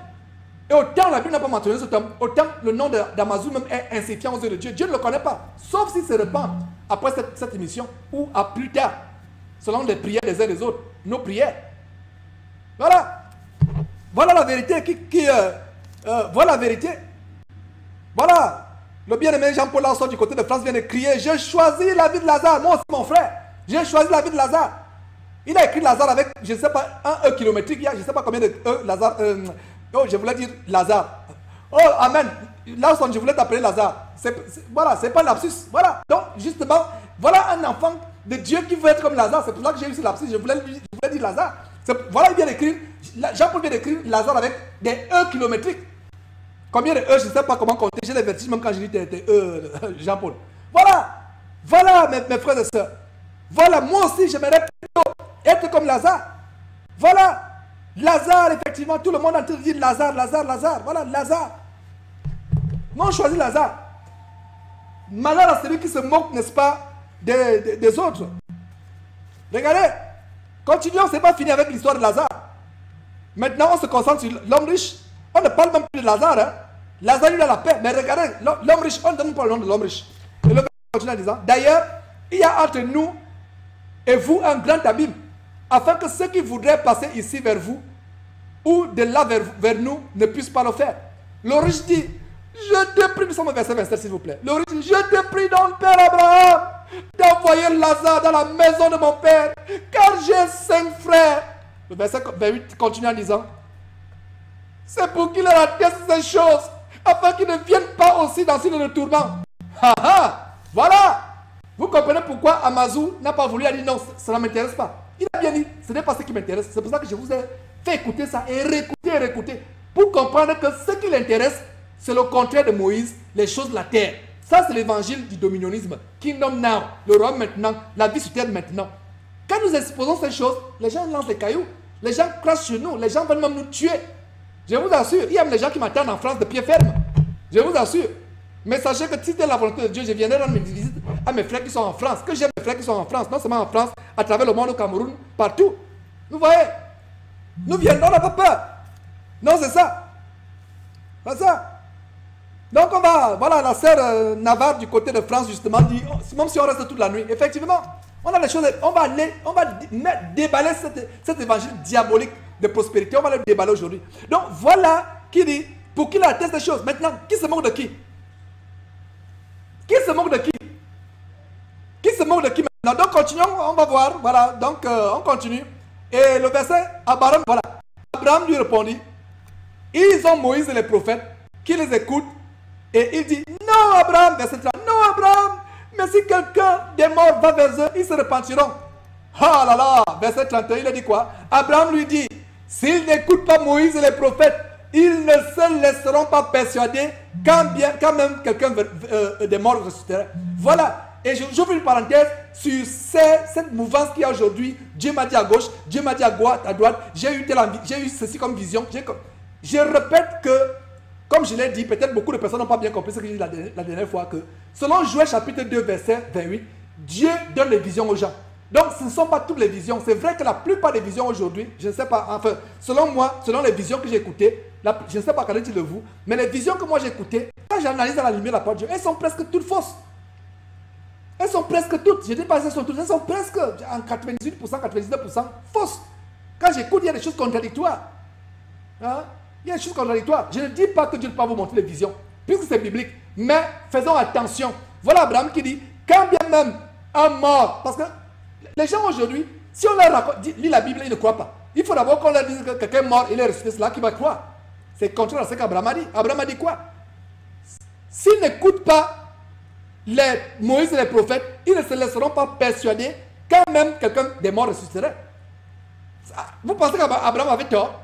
Et autant la Bible n'a pas mentionné cet homme, autant le nom d'Amazon même est insignifiant aux yeux de Dieu. Dieu ne le connaît pas, sauf s'il se repent après cette émission ou à plus tard, selon les prières des uns et des autres, nos prières. Voilà. Voilà la vérité voilà la vérité. Voilà. Le bien-aimé Jean-Paul Larsson du côté de France vient de crier, j'ai choisi la vie de Lazare. Moi aussi mon frère, j'ai choisi la vie de Lazare. Il a écrit Lazare avec, je ne sais pas, un E kilométrique, il y a je ne sais pas combien de E, Lazare, je voulais dire Lazare. Oh, amen. Larsson, je voulais t'appeler Lazare. Voilà, c'est pas lapsus. Voilà. Donc, justement, voilà un enfant de Dieu qui veut être comme Lazare. C'est pour ça que j'ai eu ce lapsus. Je voulais dire Lazare. Voilà, il vient d'écrire, Jean-Paul vient d'écrire Lazare avec des E kilométriques. Combien de E, je ne sais pas comment compter. J'ai les vertiges même quand je dis tes E, Jean-Paul. Voilà. Voilà, mes frères et sœurs. Voilà, moi aussi, j'aimerais plutôt être comme Lazare. Voilà. Lazare, effectivement, tout le monde a dit Lazare, Lazare, Lazare. Voilà, Lazare. Non, on choisit Lazare. Malheur à celui qui se moque, n'est-ce pas, des autres. Regardez. Continuons, ce n'est pas fini avec l'histoire de Lazare. Maintenant, on se concentre sur l'homme riche. On ne parle même plus de Lazare. Hein. Lazare, il a la paix. Mais regardez, l'homme riche, on ne donne pas le nom de l'homme riche. Et le verset continue en disant, d'ailleurs, il y a entre nous et vous un grand abîme, afin que ceux qui voudraient passer ici vers vous, ou de là vers nous, ne puissent pas le faire. Le riche dit, je te prie, nous sommes au verset 27 s'il vous plaît. Le riche dit, je te prie donc, Père Abraham, d'envoyer Lazare dans la maison de mon père, car j'ai 5 frères. Le verset 28 continue en disant, c'est pour qu'il leur atteste ces choses, afin qu'ils ne viennent pas aussi dans une de tourment. Voilà. Vous comprenez pourquoi Amazou n'a pas voulu dire non, ça ne m'intéresse pas. Il a bien dit, ce n'est pas ce qui m'intéresse. C'est pour ça que je vous ai fait écouter ça et réécouter, pour comprendre que ce qui l'intéresse, c'est le contraire de Moïse, les choses de la terre. Ça, c'est l'évangile du dominionisme. Kingdom now, le roi maintenant, la vie sur terre maintenant. Quand nous exposons ces choses, les gens lancent des cailloux, les gens crachent sur nous, les gens veulent même nous tuer. Je vous assure, il y a même les gens qui m'attendent en France de pied ferme. Je vous assure. Mais sachez que si c'était la volonté de Dieu, je viendrai rendre mes visites à mes frères qui sont en France. Que j'aime mes frères qui sont en France, non seulement en France, à travers le monde, au Cameroun, partout. Vous voyez, nous viendrons, on n'a pas peur. Non, c'est ça. C'est ça. Donc on va, voilà, la sœur Navarre du côté de France justement dit, même si on reste toute la nuit, effectivement, on a les choses, on va déballer cet évangile diabolique de prospérité, on va le déballer aujourd'hui. Donc voilà qui dit, pour qu'il atteste des choses. Maintenant, qui se moque de qui? Qui se moque de qui? Qui se moque de qui maintenant? Donc continuons, on va voir, voilà, donc on continue. Et le verset, Abraham, voilà, Abraham lui répondit, ils ont Moïse et les prophètes qui les écoutent. Et il dit, non Abraham, verset 30, non Abraham, mais si quelqu'un des morts va vers eux, ils se repentiront. Ah là là, verset 31, il a dit quoi? Abraham lui dit, s'ils n'écoutent pas Moïse et les prophètes, ils ne se laisseront pas persuader quand même quelqu'un des morts ressuscitera. Voilà, et j'ouvre une parenthèse sur cette mouvance qu'il y a aujourd'hui. Dieu m'a dit à gauche, Dieu m'a dit à droite, j'ai eu ceci comme vision. Je répète que, comme je l'ai dit, peut-être beaucoup de personnes n'ont pas bien compris ce que j'ai dit la dernière fois, que selon Joël chapitre 2 verset 28, Dieu donne les visions aux gens. Donc ce ne sont pas toutes les visions. C'est vrai que la plupart des visions aujourd'hui, je ne sais pas, enfin, selon moi, selon les visions que j'ai écoutées, je ne sais pas qu'en est-il de vous, mais les visions que moi j'ai écoutées, quand j'analyse à la lumière de la parole de Dieu, elles sont presque toutes fausses. Elles sont presque toutes, je ne dis pas elles sont toutes, elles sont presque en 98%, 99% fausses. Quand j'écoute, il y a des choses contradictoires. Hein? Il y a des choses contradictoires. Je ne dis pas que Dieu ne peut pas vous montrer les visions, puisque c'est biblique. Mais faisons attention. Voilà Abraham qui dit, quand bien même un mort, parce que les gens aujourd'hui, si on leur raconte, lit la Bible, ils ne croient pas. Il faut d'abord qu'on leur dise que quelqu'un est mort, il est ressuscité, c'est là qu'il va croire. C'est contraire à ce qu'Abraham a dit. Abraham a dit quoi? S'ils n'écoutent pas les Moïse et les prophètes, ils ne se laisseront pas persuader quand même quelqu'un des morts ressusciterait. Vous pensez qu'Abraham avait tort?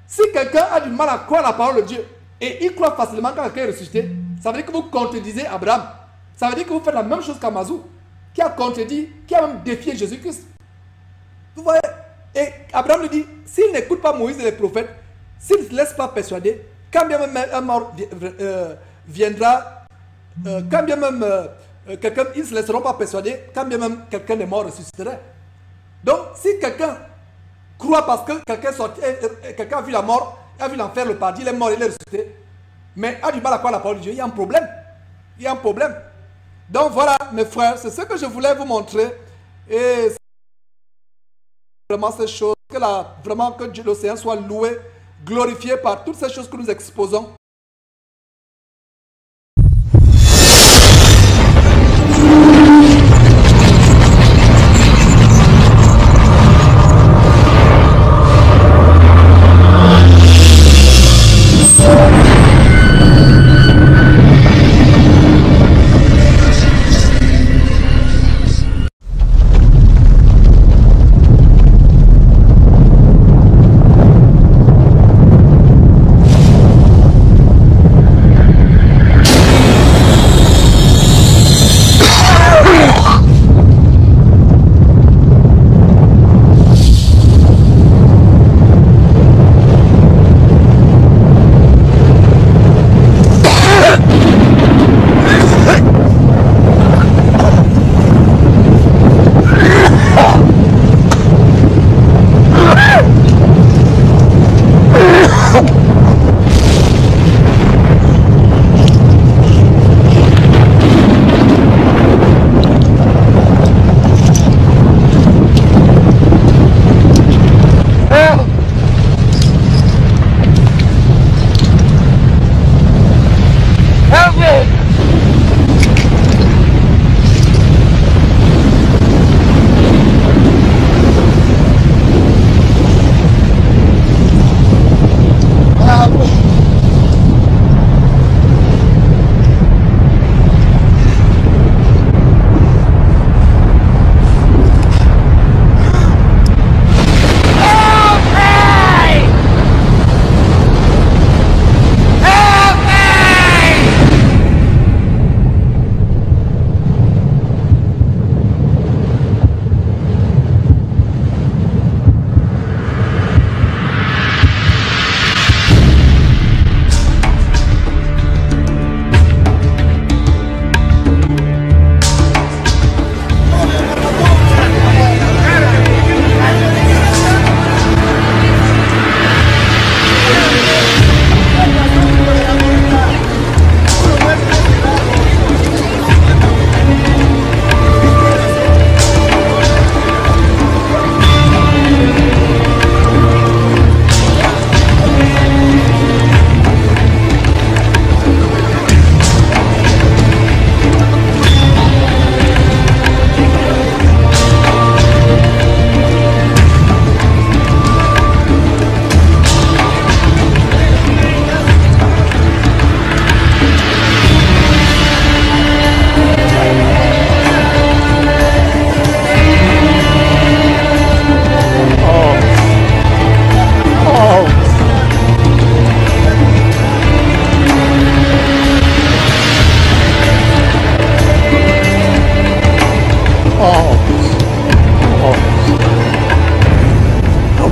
Si quelqu'un a du mal à croire la parole de Dieu et il croit facilement quand quelqu'un est ressuscité, ça veut dire que vous contredisez Abraham. Ça veut dire que vous faites la même chose qu'Amazou, qui a contredit, qui a même défié Jésus-Christ. Vous voyez? Et Abraham lui dit, s'il n'écoute pas Moïse et les prophètes, s'il ne se laisse pas persuader, quand bien même un mort viendra, quand bien même quelqu'un, ils ne se laisseront pas persuader, quand bien même quelqu'un des morts ressusciterait. Donc, si quelqu'un croit parce que quelqu'un a vu la mort, a vu l'enfer, le paradis, il est mort, il est ressuscité, mais a du mal à croire la parole de Dieu, il y a un problème. Il y a un problème. Donc voilà, mes frères, c'est ce que je voulais vous montrer. Et vraiment ces choses, vraiment que l'océan soit loué, glorifié par toutes ces choses que nous exposons.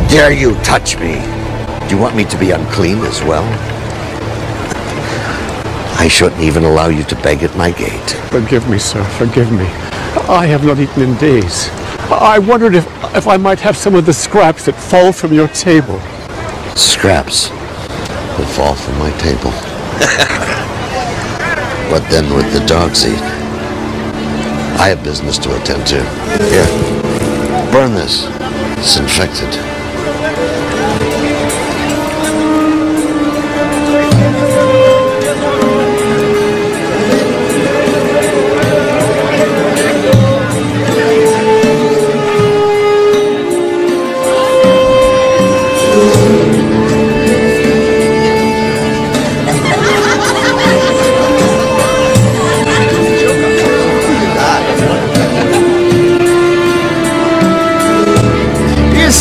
Dare you touch me? Do you want me to be unclean as well? I shouldn't even allow you to beg at my gate. Forgive me, sir. Forgive me. I have not eaten in days. I wondered if I might have some of the scraps that fall from your table. Scraps will fall from my table. What then would the dogs eat? I have business to attend to. Here, burn this. It's infected.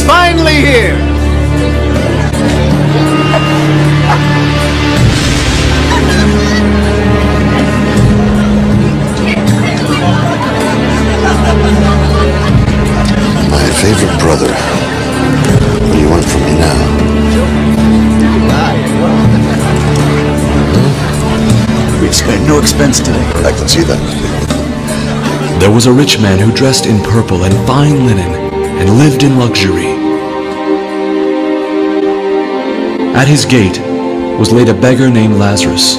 Finally here! My favorite brother. What do you want from me now? We've spared no expense today. I can see that. There was a rich man who dressed in purple and fine linen and lived in luxury. At his gate was laid a beggar named Lazarus,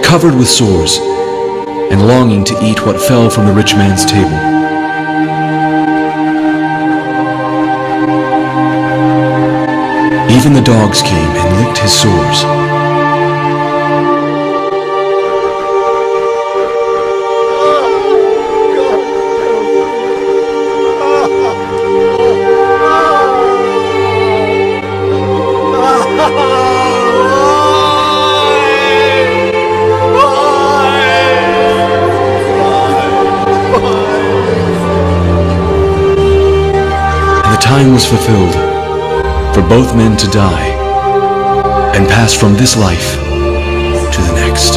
covered with sores, and longing to eat what fell from the rich man's table. Even the dogs came and licked his sores. The time was fulfilled for both men to die and pass from this life to the next.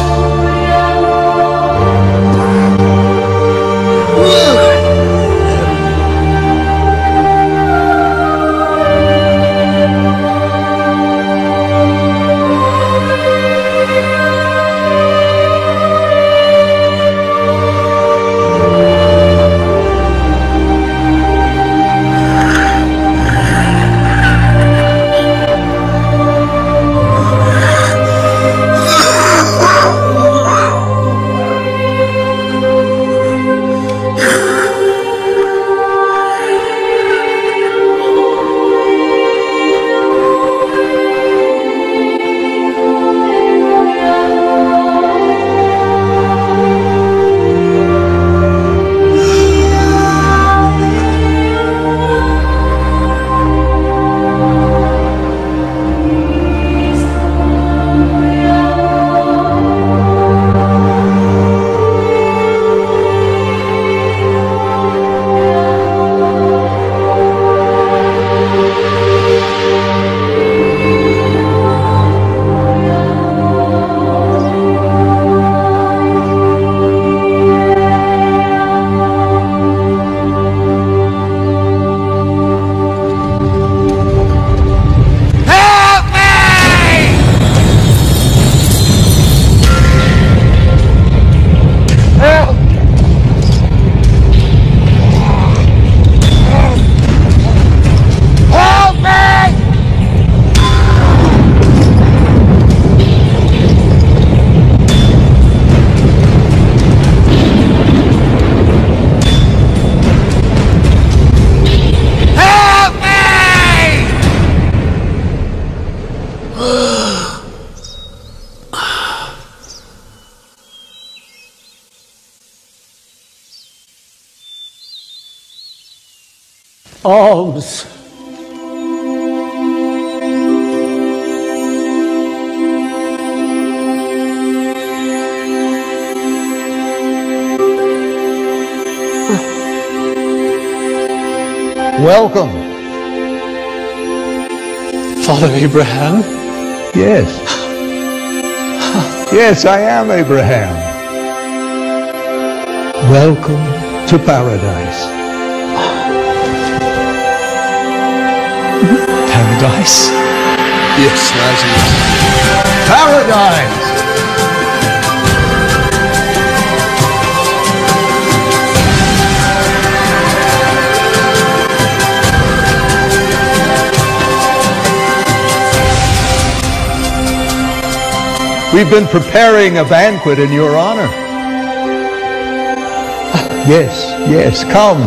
alms. Welcome. Father Abraham? Yes. Yes, I am Abraham. Welcome to paradise. Paradise? Yes, Lazarus. Paradise! We've been preparing a banquet in your honor. Yes, yes, come.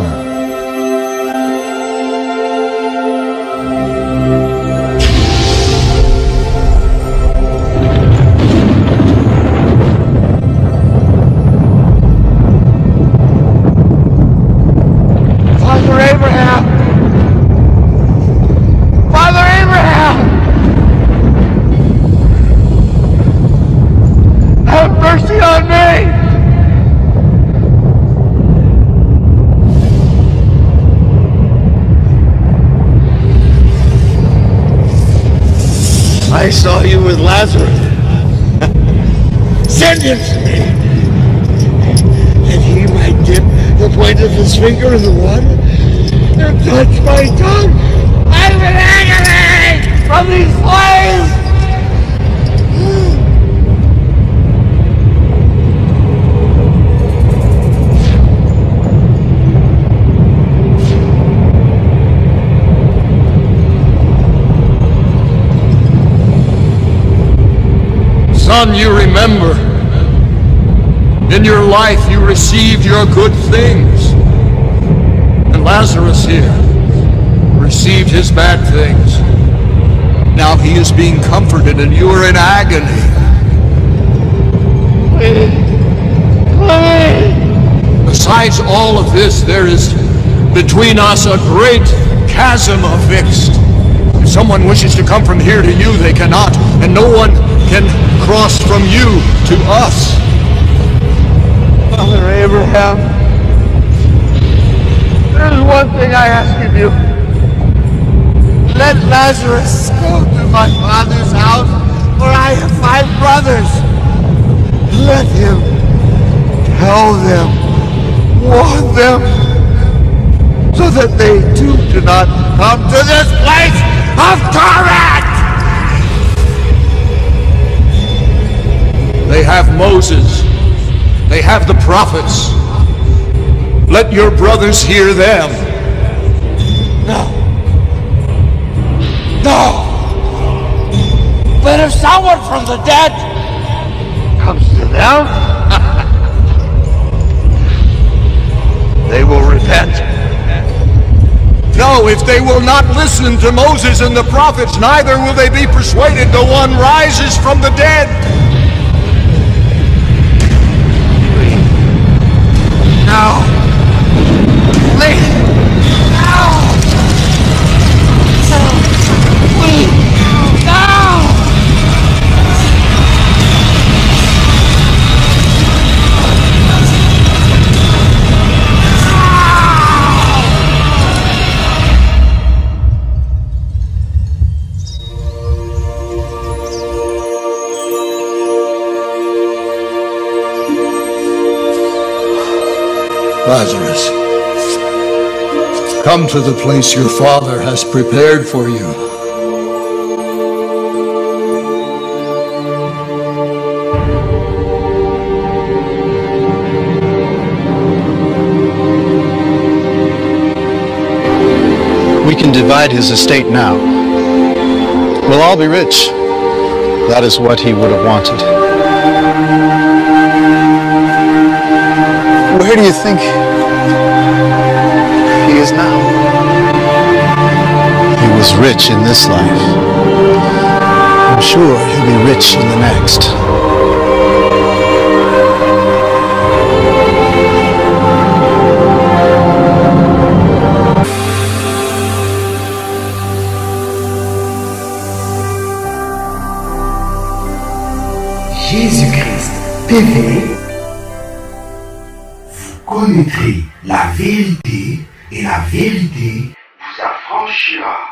Father Abraham! Father Abraham! Have mercy on me! I saw you with Lazarus. Send him to me. And he might dip the point of his finger in the water and touch my tongue. I'm in agony from these flames! Son, you remember, in your life you received your good things, and Lazarus here received his bad things. Now he is being comforted and you are in agony. Besides all of this, there is between us a great chasm affixed. If someone wishes to come from here to you, they cannot, and no one can cross from you to us. Father Abraham, there's one thing I ask of you. Let Lazarus go to my father's house, for I have 5 brothers. Let him tell them, warn them, so that they too do not come to this place of torment! They have Moses. They have the prophets. Let your brothers hear them. No. No! But if someone from the dead comes to them, they will repent. No, if they will not listen to Moses and the prophets, neither will they be persuaded though one rises from the dead. No! Please! No! Please! No! Lazarus, come to the place your father has prepared for you. We can divide his estate now. We'll all be rich. That is what he would have wanted. Where do you think he is now? He was rich in this life. I'm sure he'll be rich in the next. Jésus-Christ TV, vous connaîtrez la vérité et la vérité vous affranchira.